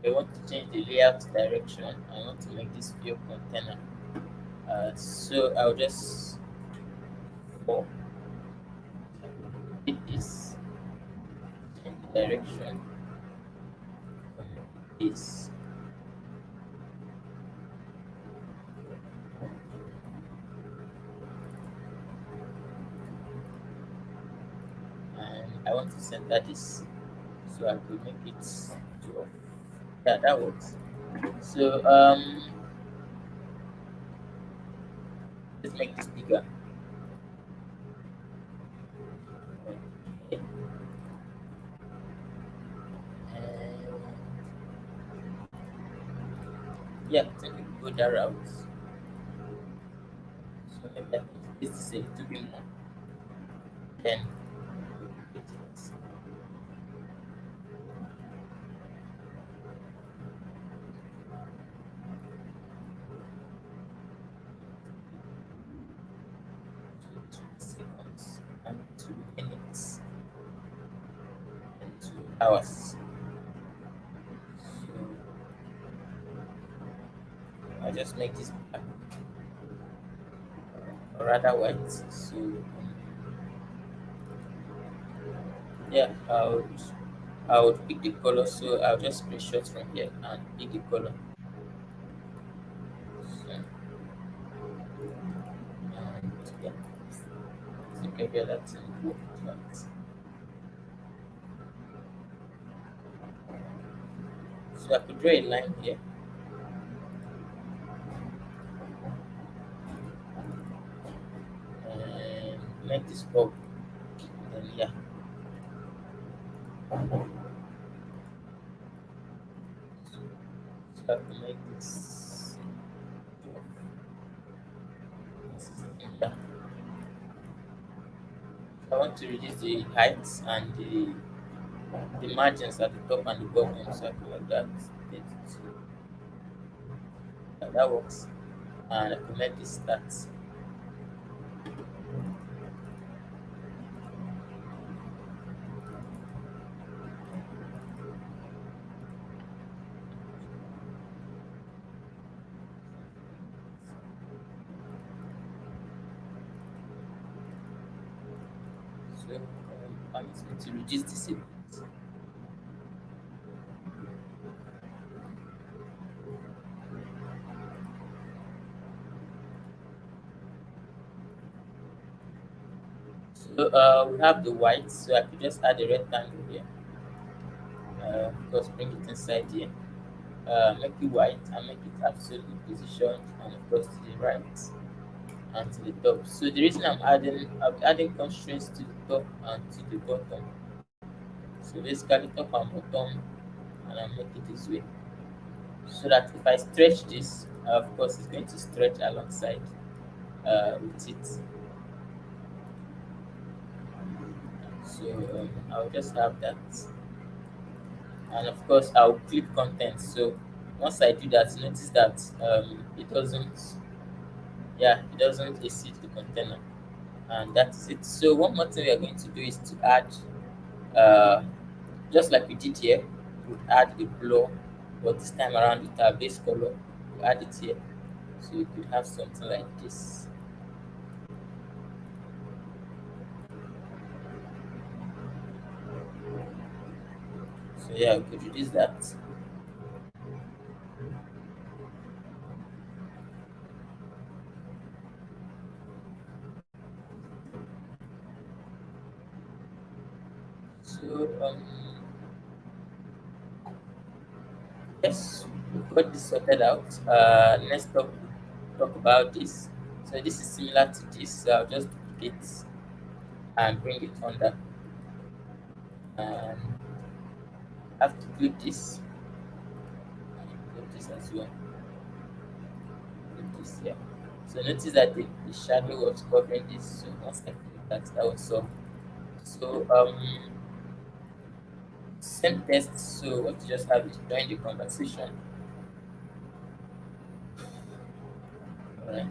I want to change the layout direction. I want to make this field container. So I'll just for hit this, change the direction, this, I want to center this so I could make it 12. Yeah, that works. So let's make this bigger. Okay. And yeah, I think we can go that route. So maybe I can this is a little bit more. Then it is to 2 seconds and 2 minutes and 2 hours. So I'll just make this black or rather white. So yeah, I would pick the color. So I'll just screenshot from here and pick the color. So, and yeah, so you can get that in work that. So I could draw a line here and make this up. And then yeah, so I could make this. Yeah, I want to reduce the heights and the margins at the top and the bottom, so I could like that. Yeah, that works. And I could make this start. So permits me to reduce this a bit. So we have the white, so I could just add a rectangle here. Of course, bring it inside here. Make it white and make it absolutely positioned, and of course to the right and to the top. So the reason I'm adding constraints to the top and to the bottom. So basically top and bottom, and I make it this way. So that if I stretch this, of course it's going to stretch alongside with it. So I'll just have that, and of course I'll click content. So once I do that, notice that it doesn't exceed the container, and that's it. So one more thing we are going to do is to add, uh, just like we did here, we would add a blur, but this time around with our base color, we add it here. So you could have something like this. So yeah, we could reduce that. So yes, we've got this sorted out. Let's talk about this. So this is similar to this. So I'll just duplicate and bring it under. And have to click this and click this as well. Click this here. So notice that the shadow was covering this. So once I click that was all. So same text. So what you just have is join the conversation. Alright.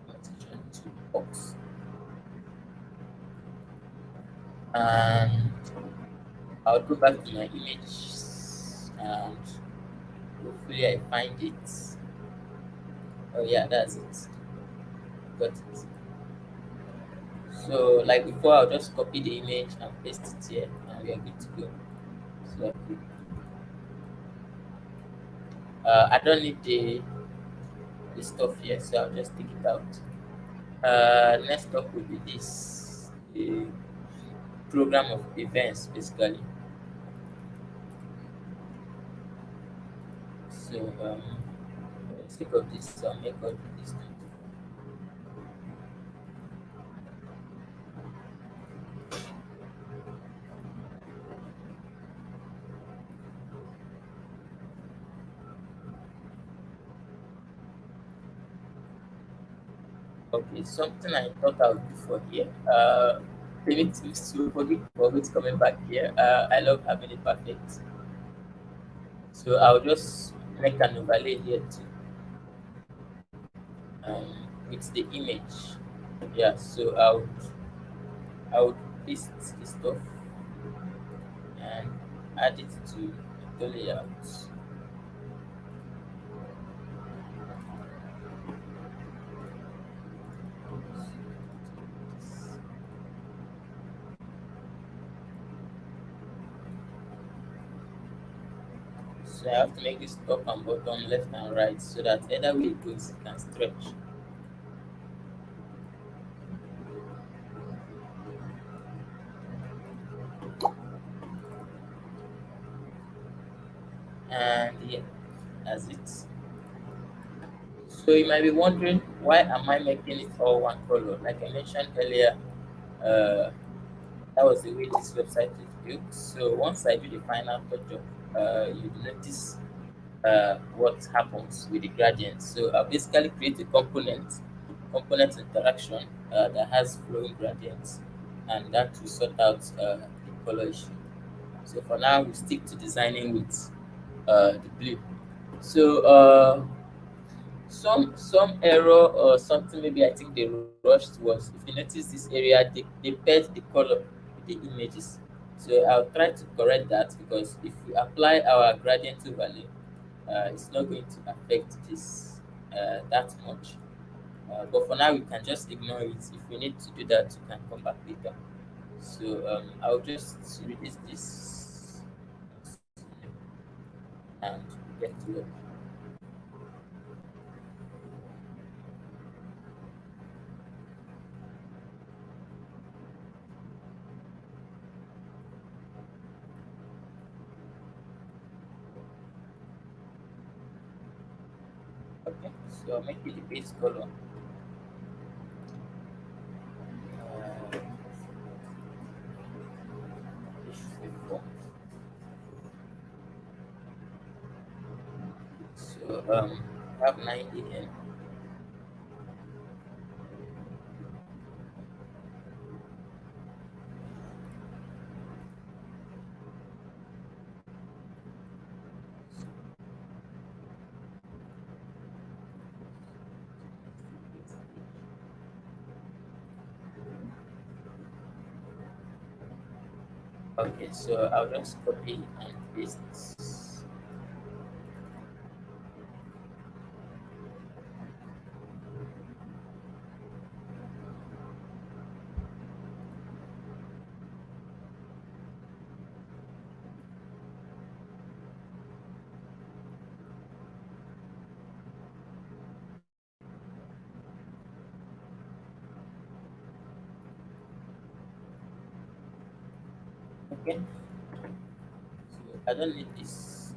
Conversation to box. And I'll go back to my image and hopefully I find it. Oh yeah, that's it. Got it. So like before, I'll just copy the image and paste it here, and we are good to go. So I could I don't need the stuff here, so I'll just take it out. Next up will be this the program of events basically. So for the sake of this, I'll make all this. Okay, something I thought I would do for here. Primitives to forget coming back here. I love having it perfect. So I'll just make an overlay here too, with the image. Yeah, so I would paste the stuff and add it to the layout. So I have to make this top and bottom, left and right, so that either way it goes, it can stretch. And yeah, that's it. So you might be wondering, why am I making it all one color? Like I mentioned earlier, uh, that was the way this website is built. So once I do the final touch up, you notice what happens with the gradient. So I basically create a component interaction that has flowing gradients, and that will sort out the color issue. So for now, we stick to designing with the blue. So some error or something, maybe I think they rushed, was, if you notice this area, they paired the color with the images. So I'll try to correct that, because if we apply our gradient overlay, it's not going to affect this that much. But for now, we can just ignore it. If we need to do that, we can come back later. So I'll just release this and get to work. Okay, so I'll make it the base color. Uh, H54. So have 9 a.m. Okay, so I'll just copy and paste. Okay, so I don't need this.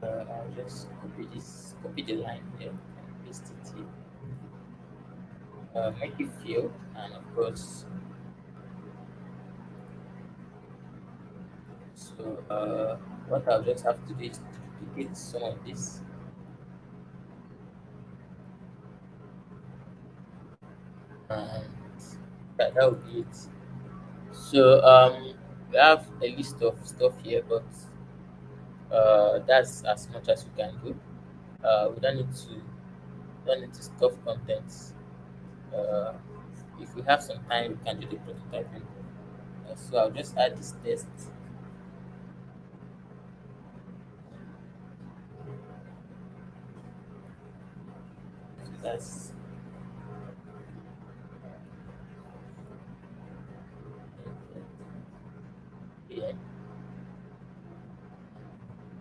I'll just copy the line here and paste it here. Make it fill, and of course, so what I'll just have to do is duplicate some of this, and that would be it. So we have a list of stuff here, but that's as much as we can do. We don't need to stuff contents. Uh, if we have some time, we can do the prototyping. So I'll just add this test. So that's here.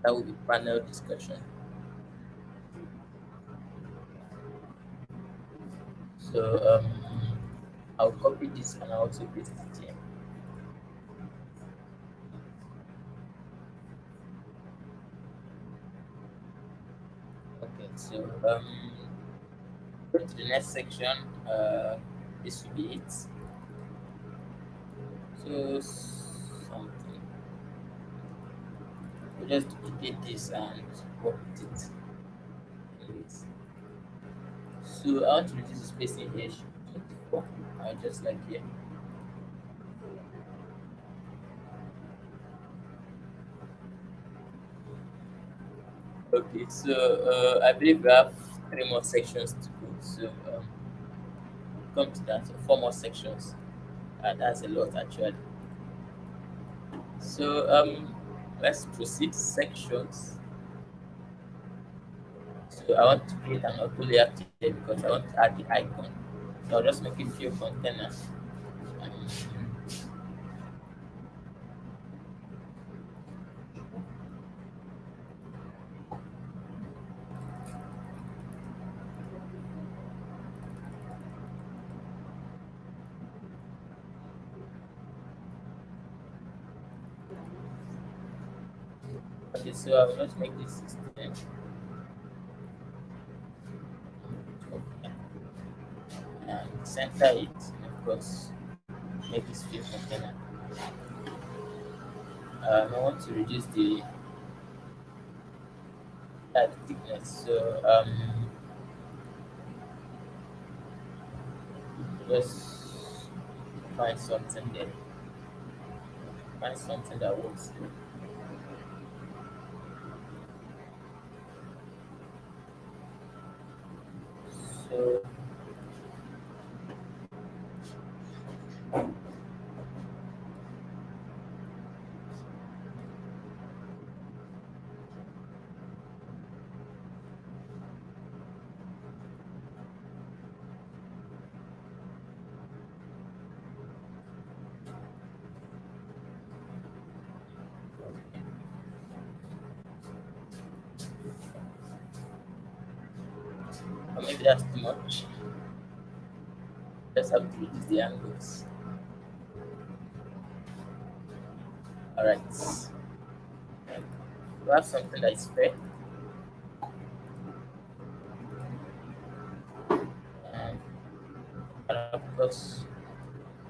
That will be panel discussion. So I'll copy this and I'll also paste it here. Okay, so go to the next section. This will be it. So something. We just duplicate this and work with it. Anyways. So I want to reduce the spacing here. 24. I'll just like here. Okay, so I believe we have three more sections to go. So come to that. So four more sections. That's a lot actually. So let's proceed sections. So I want to create an auto layer here because I want to add the icon. So I'll just make a few containers. Um, okay, so I'll just make this system. Okay. And center it, and of course, make this field container. I want to reduce the thickness. So just find something there. Find something that works. So or maybe that's too much. Just have to reduce the angles. All right. We have something that is fair, and of course,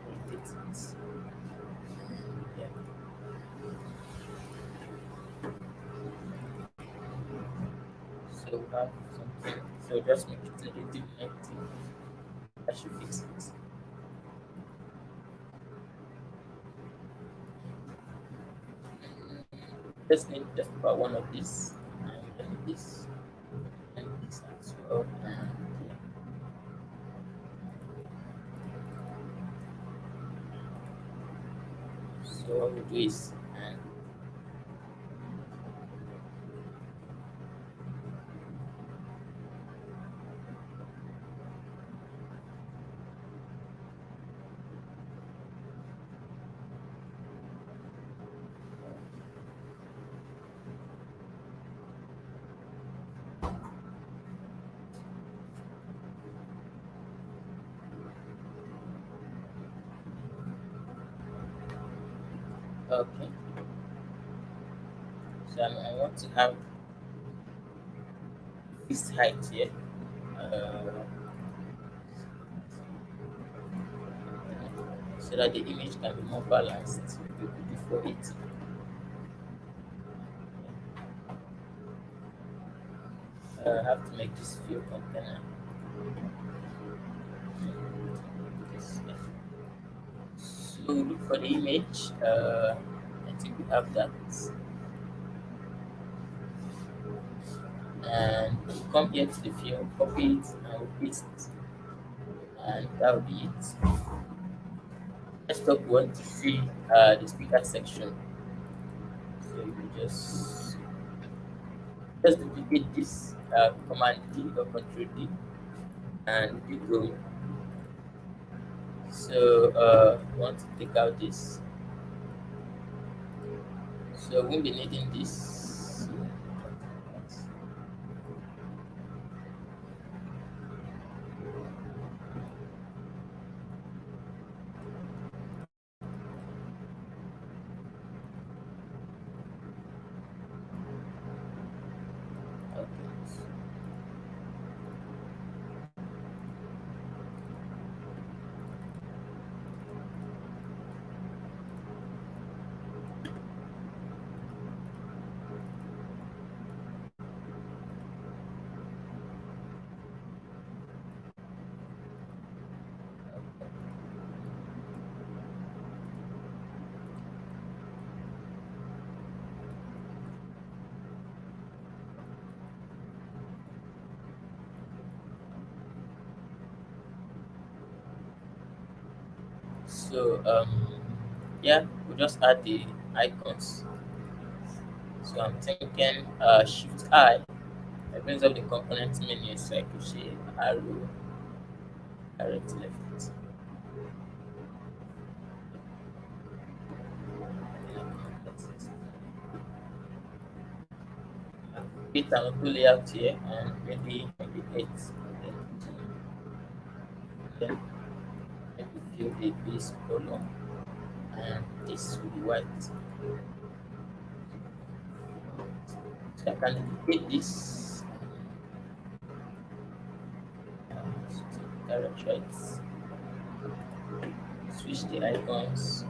rotate it. Yeah. So we have something. So just make it negative 90. That should fix it. Just need just about one of these, and then this, and this as well. And yeah. So what we do is, and okay. So I want to have fixed height here. Uh, so that the image can be more balanced. We go before it. I have to make this view container. This, yeah. So look for the image. I think we have that. And come here to the field, copy it, and we'll paste it. And that will be it. Let's talk what to see the speaker section. So you just duplicate this command D or control D and click row. So we want to take out this. So we'll be needing this. So yeah, we'll just add the icons. So I'm thinking Shift I. It brings up the component menu, so I could say arrow to left. Create an auto layout here and maybe eight. Then maybe fill a base color and this will be white. So I can duplicate this direct right, switch the icons.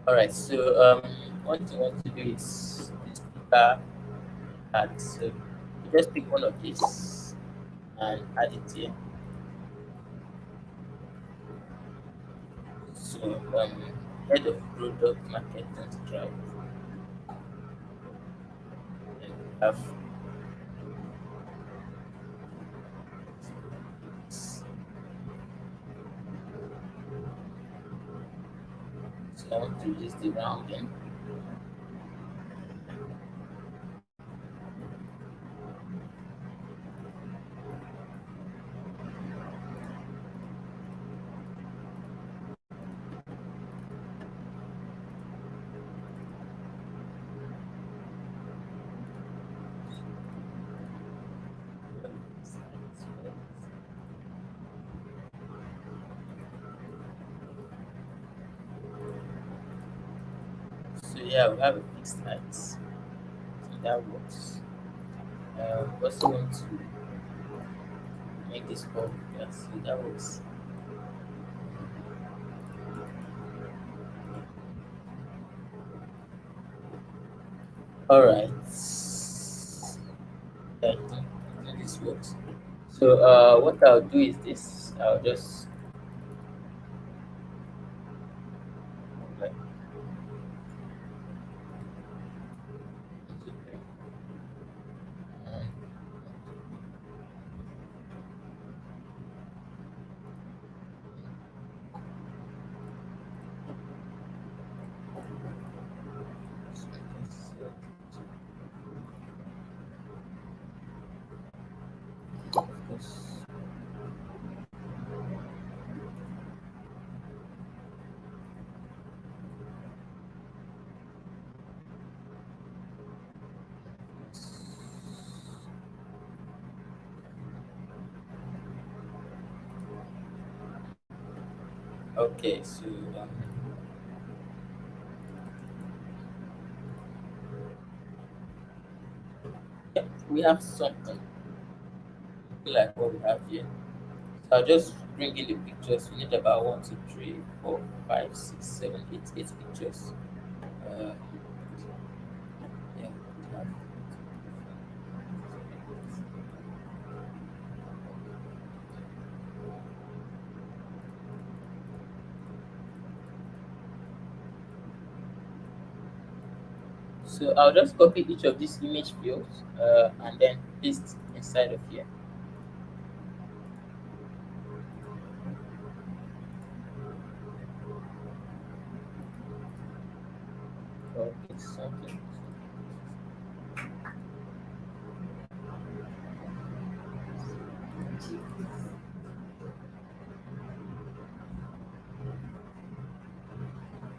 Alright, so what you want to do is this speaker add. So you just pick one of these and add it here. So head of product marketing drive and have so I want to use the rounding. So yeah, we have a fixed height. So that works. We also want to make this curve. Yeah, so that works. Alright. Yeah, I think this works. So what I'll do is this. I'll just like um, okay, so yeah, we have something like what we have here. So I'll just bring in the pictures. We need about 8 pictures. Uh, yeah, we have- So I'll just copy each of these image fields and then paste inside of here. Okay, something.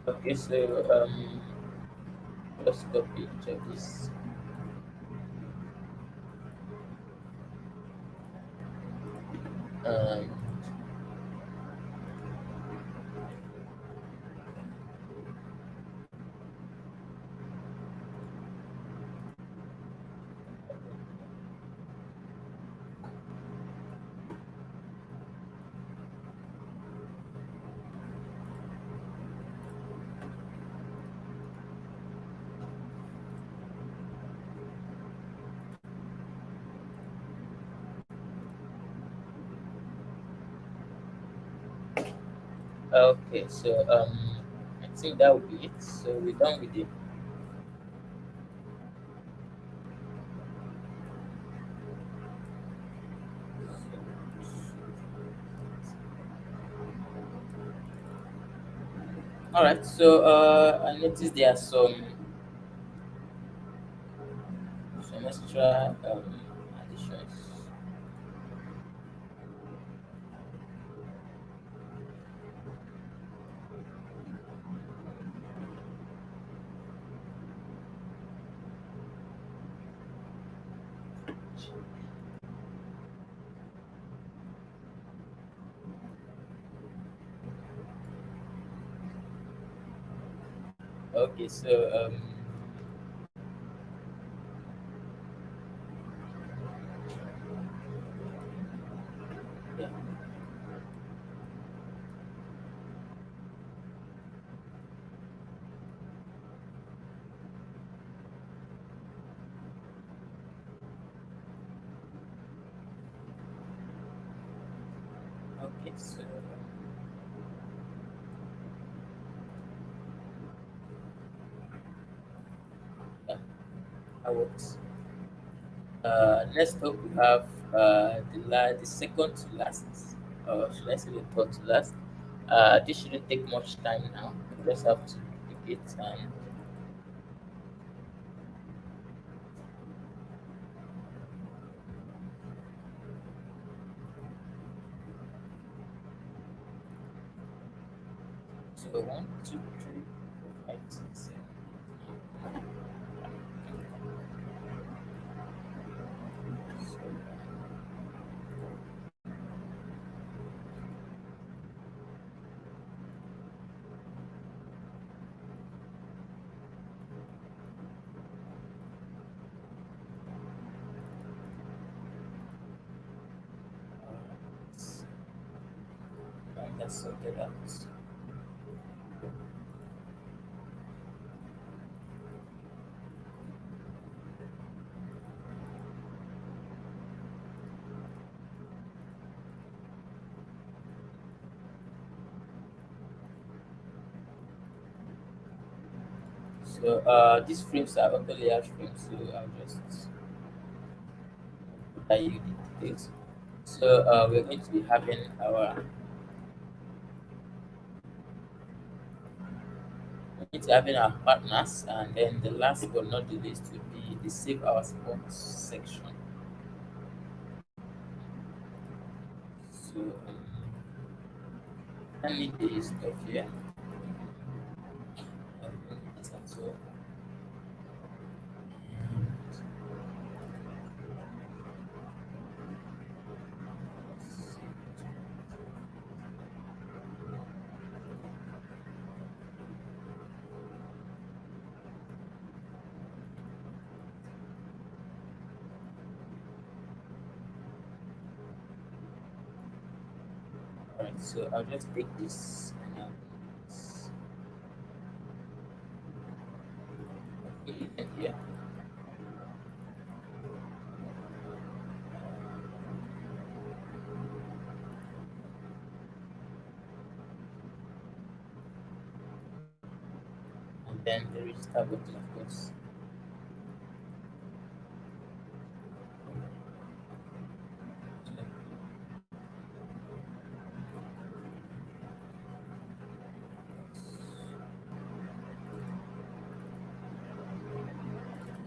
Okay, so just copy each of these. Um, Okay, so I think that would be it. So we're done with it. All right. So I noticed there are some extra additions. Okay, so yeah. Okay, so yeah, that works. Next up we have the second to last, or should I say the third to last? This shouldn't take much time now. We just have to pick it and so one, two, three, four, five, six, seven. So, that's sorted out. So these frames are auto layout frames, so I'll just tell you the details. So we're going to be having our we're going to having our partners, and then the last but not the least will be the save our sports section. So I need the stuff here. I'll bring it as well. Alright, so I'll just take this and I'll put it in here. And then the register button, of course.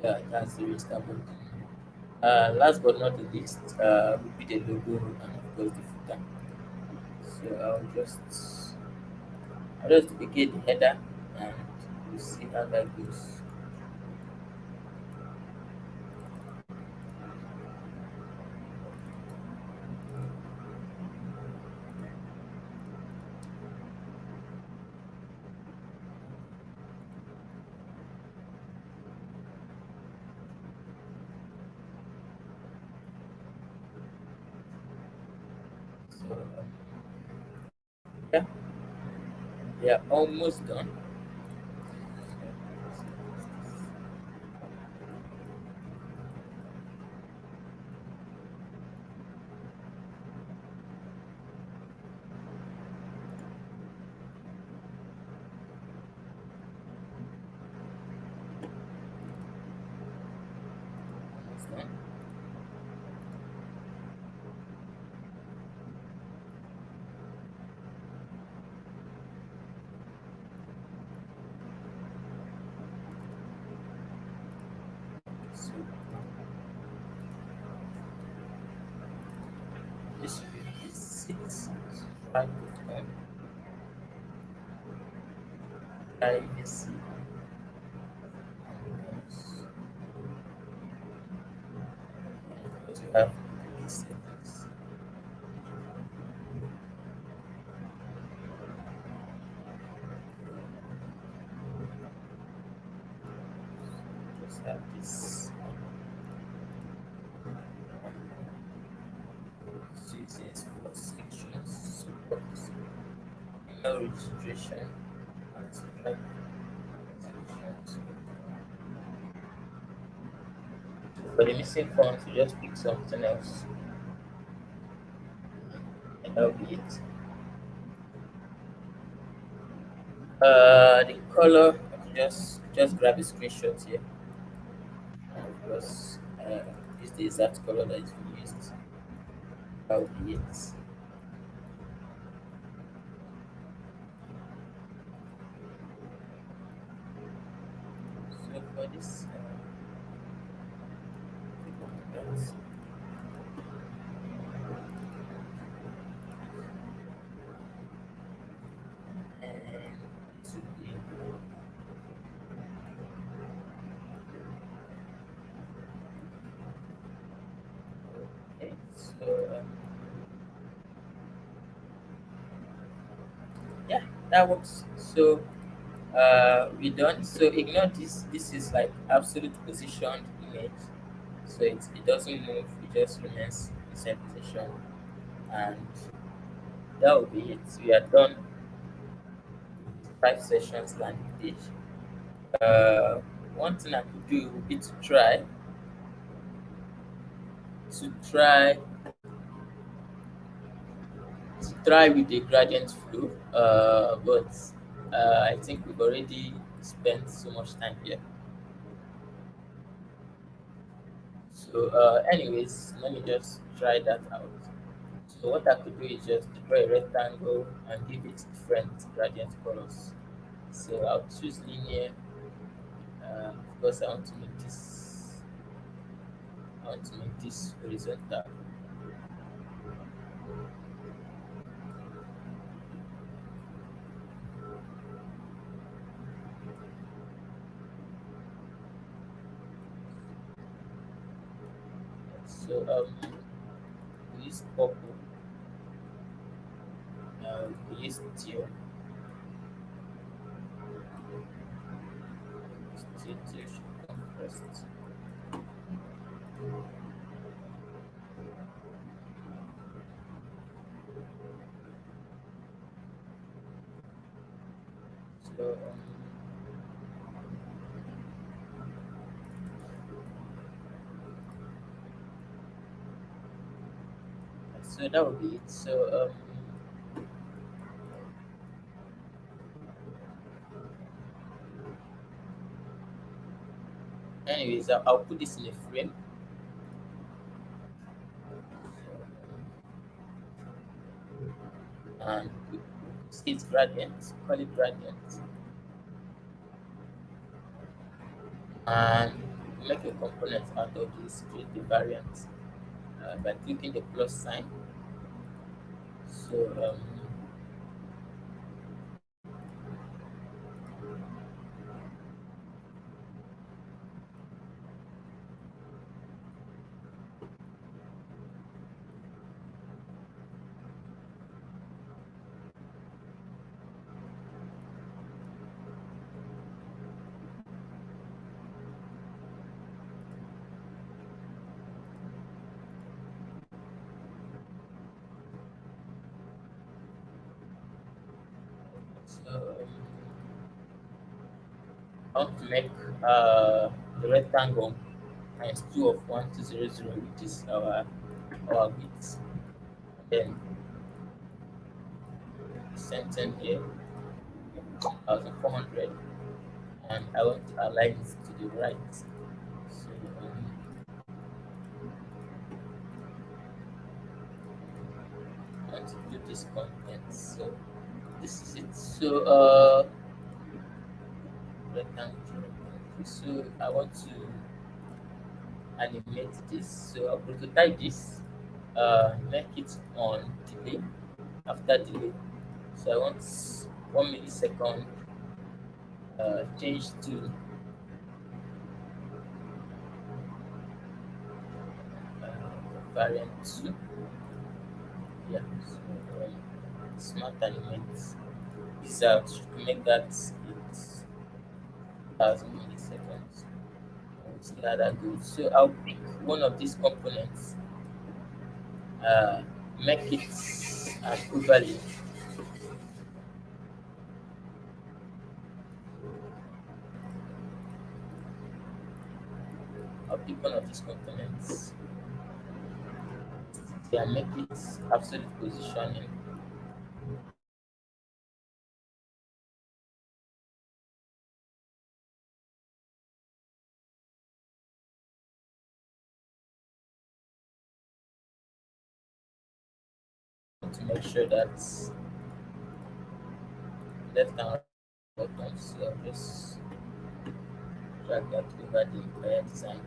Yeah, that's the register button. Last but not the least, will be the logo and of course the footer. So I'll just duplicate the header and we'll see how that goes. So yeah, we are almost done. done. So this will be 6. Try to come. Privacy. Because you have cookie settings. Just have this seasons for sections, support, email registration, and Stripe sections. For the missing fonts, you just pick something else, and that'll be it. The color, just grab a screenshot here, and of course, this is the exact color that is used. That will be it. So for this, that's, this will be okay. So yeah, that works. So we done. So ignore this. This is like absolute positioned image. So it doesn't move. It just remains in the same position, and that will be it. We are done. 5 sessions landing page. One thing I could do would be to try try with the gradient flow. But I think we've already spent so much time here. So, anyways, let me just try that out. So what I could do is just draw a rectangle and give it different gradient colors. So I'll choose linear because I want to make this horizontal. So we use purple, we use teal, teal should come first. So so that would be it. So anyways, I'll put this in a frame. And see its gradient, call it gradient, and make a component out of this, create the variant by clicking the plus sign. So so I want to make the rectangle times 2 of 1200, which is our width. Then center here 1400, and I want to align it to the right. So this content. So this is it. So rectangle. So I want to animate this. So I'll prototype this. Make it on delay after delay. So I want 1 millisecond. Change to variant 2. Yeah. So smart animate this out to make that it 1,000 milliseconds. We'll see how that goes. So I'll pick one of these components, uh, make it an overlay. I'll pick one of these components. Yeah, make it absolute positioning. To make sure that left and right buttons. So I'll just drag that over the entire design.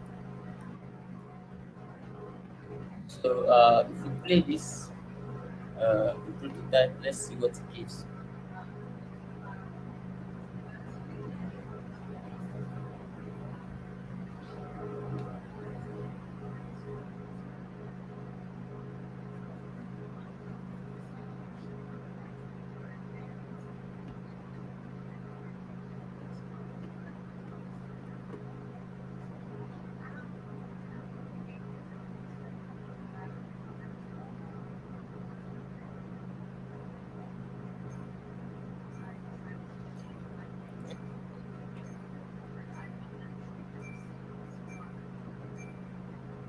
So if we play this the prototype, let's see what it gives.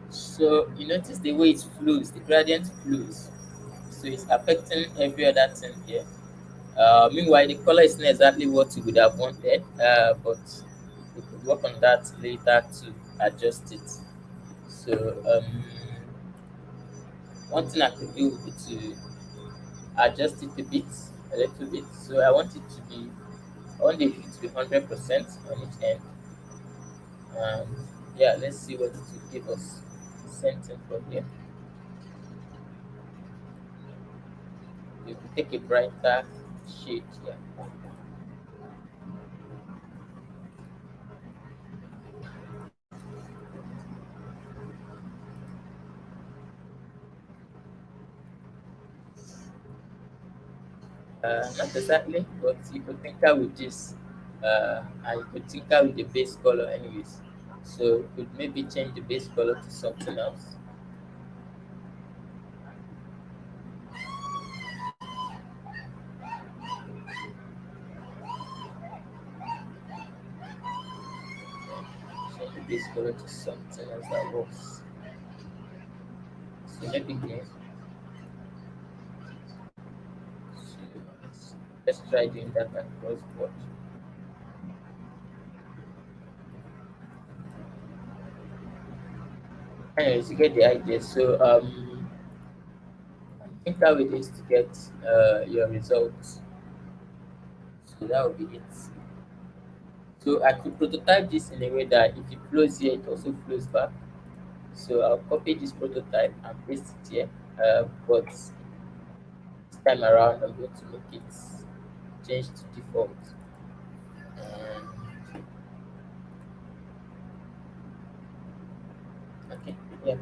So you notice the way it flows, the gradient flows. So it's affecting every other thing here. Meanwhile, the color is not exactly what you would have wanted, but we could work on that later to adjust it. So one thing I could do would be to adjust it a little bit. So I want it to be, I want it to be 100% on each end. And yeah, let's see what it will give us. Same thing from here. We will take a brighter shade here. Not exactly, but you could tinker with this, and you could tinker with the base color anyways. So you could maybe change the base color to something else. Change the base color to something else that works. So maybe green. So let's try doing that across board. Anyways, you get the idea. So tinker with this to get your results. So that would be it. So I could prototype this in a way that if it flows here, it also flows back. So I'll copy this prototype and paste it here. But this time around, I'm going to make it change to default. And okay, yeah.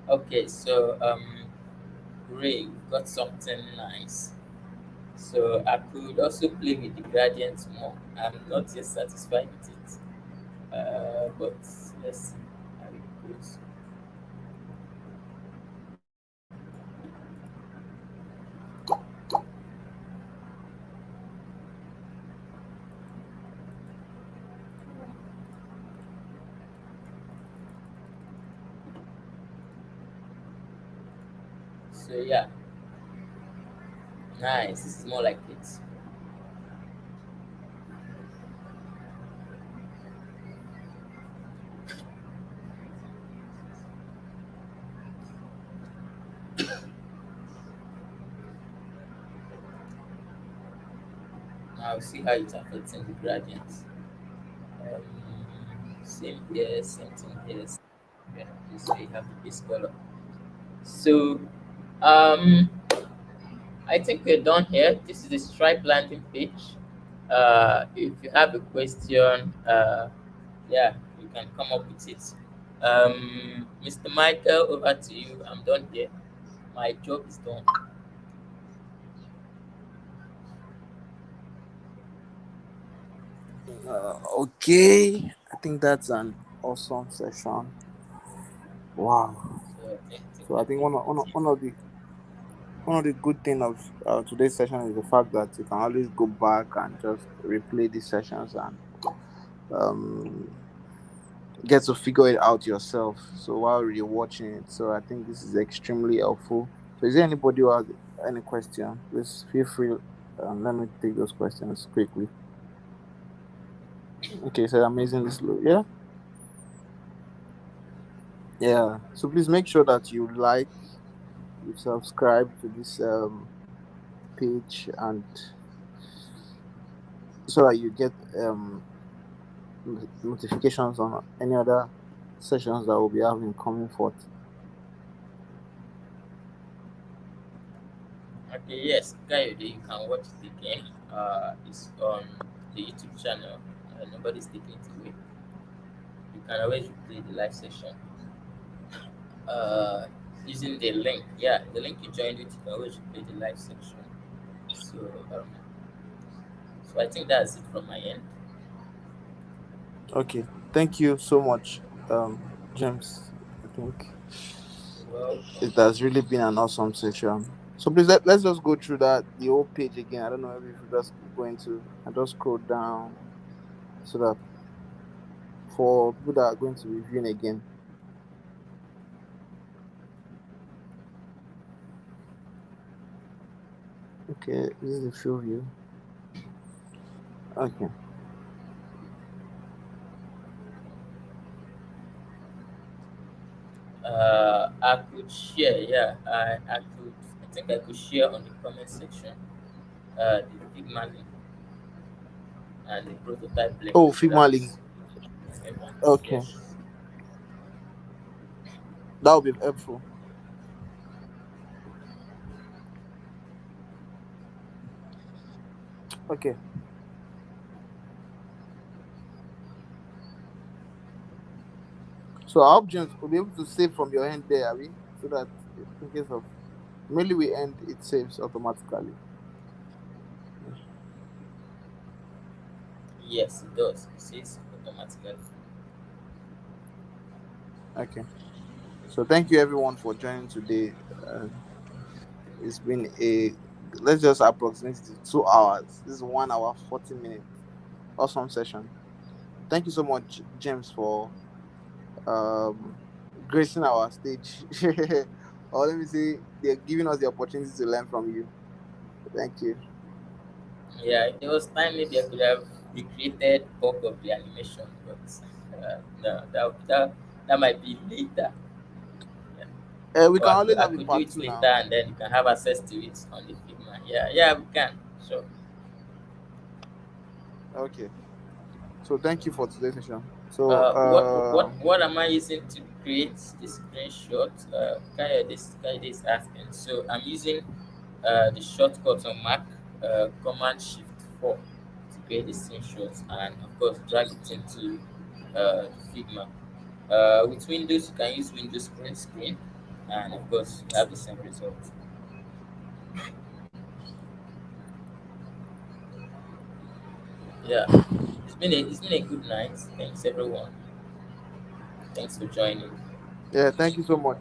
Okay, so great, we've got something nice. So I could also play with the gradients more. I'm not yet satisfied with it, but let's see how it goes. So yeah, nice. This is more like it. I'll see how it's affecting the gradients. Same here, same thing here. Yeah, this way you have the base color. So, um, I think we're done here. This is the stripe landing page. If you have a question, yeah, you can come up with it. Mr. Michael, over to you. I'm done here. My job is done. Okay, I think that's an awesome session. Wow. So I think So I we think can one of the good thing of today's session is the fact that you can always go back and just replay these sessions and um, get to figure it out yourself. So while you're watching it, so I think this is extremely helpful. So is there anybody who has any question? Please feel free. Let me take those questions quickly. Okay, so amazing this look. Yeah, yeah. So please make sure that you subscribe to this page, and so that you get notifications on any other sessions that we'll be having coming forth. Okay, yes, Kayode, you can watch it again. It's on the YouTube channel. Nobody's taking it away. You can always replay the live session. Uh, Using the link. Yeah, the link you joined with, you can always replay the live section. So, um, so I think that's it from my end. Okay, thank you so much, James. I think Welcome. it has really been an awesome session. So please let's just go through that the whole page again. I don't know if you just go into and just scroll down so that for people that are going to be viewing again. Okay, this is the full view. Okay. I could share. Yeah, I could. I think I could share on the comment section. The Figma link and the prototype link Oh, so Figma that link. everyone. Okay, Yes. that would be helpful. Okay, so I hope James will be able to save from your end there, Abby, so that in case of mainly we end, it saves automatically. Yes, it does. It says automatically. Okay. So thank you everyone for joining today. It's been a let's just approximate it to 2 hours. This is 1 hour 40 minutes. Awesome session. Thank you so much, James, for um gracing our stage. Or let me say they're giving us the opportunity to learn from you. Thank you. Yeah, if there was time, maybe I could have recreated bulk of the animation, but no, that might be later. Yeah. We Or can always I have a could do part it two later now. and then you can have access to it on the Figma. Yeah, yeah, we can. Sure. Okay. So thank you for today's session. So What am I using to create the screenshot? Kaya is asking. So I'm using the shortcut on Mac, Command Shift 4 to create the screenshots and of course drag it into Figma. With Windows, you can use Windows print screen, and of course you have the same result. Yeah, it's been a good night. Thanks everyone. Thanks for joining. yeah, thank you so much.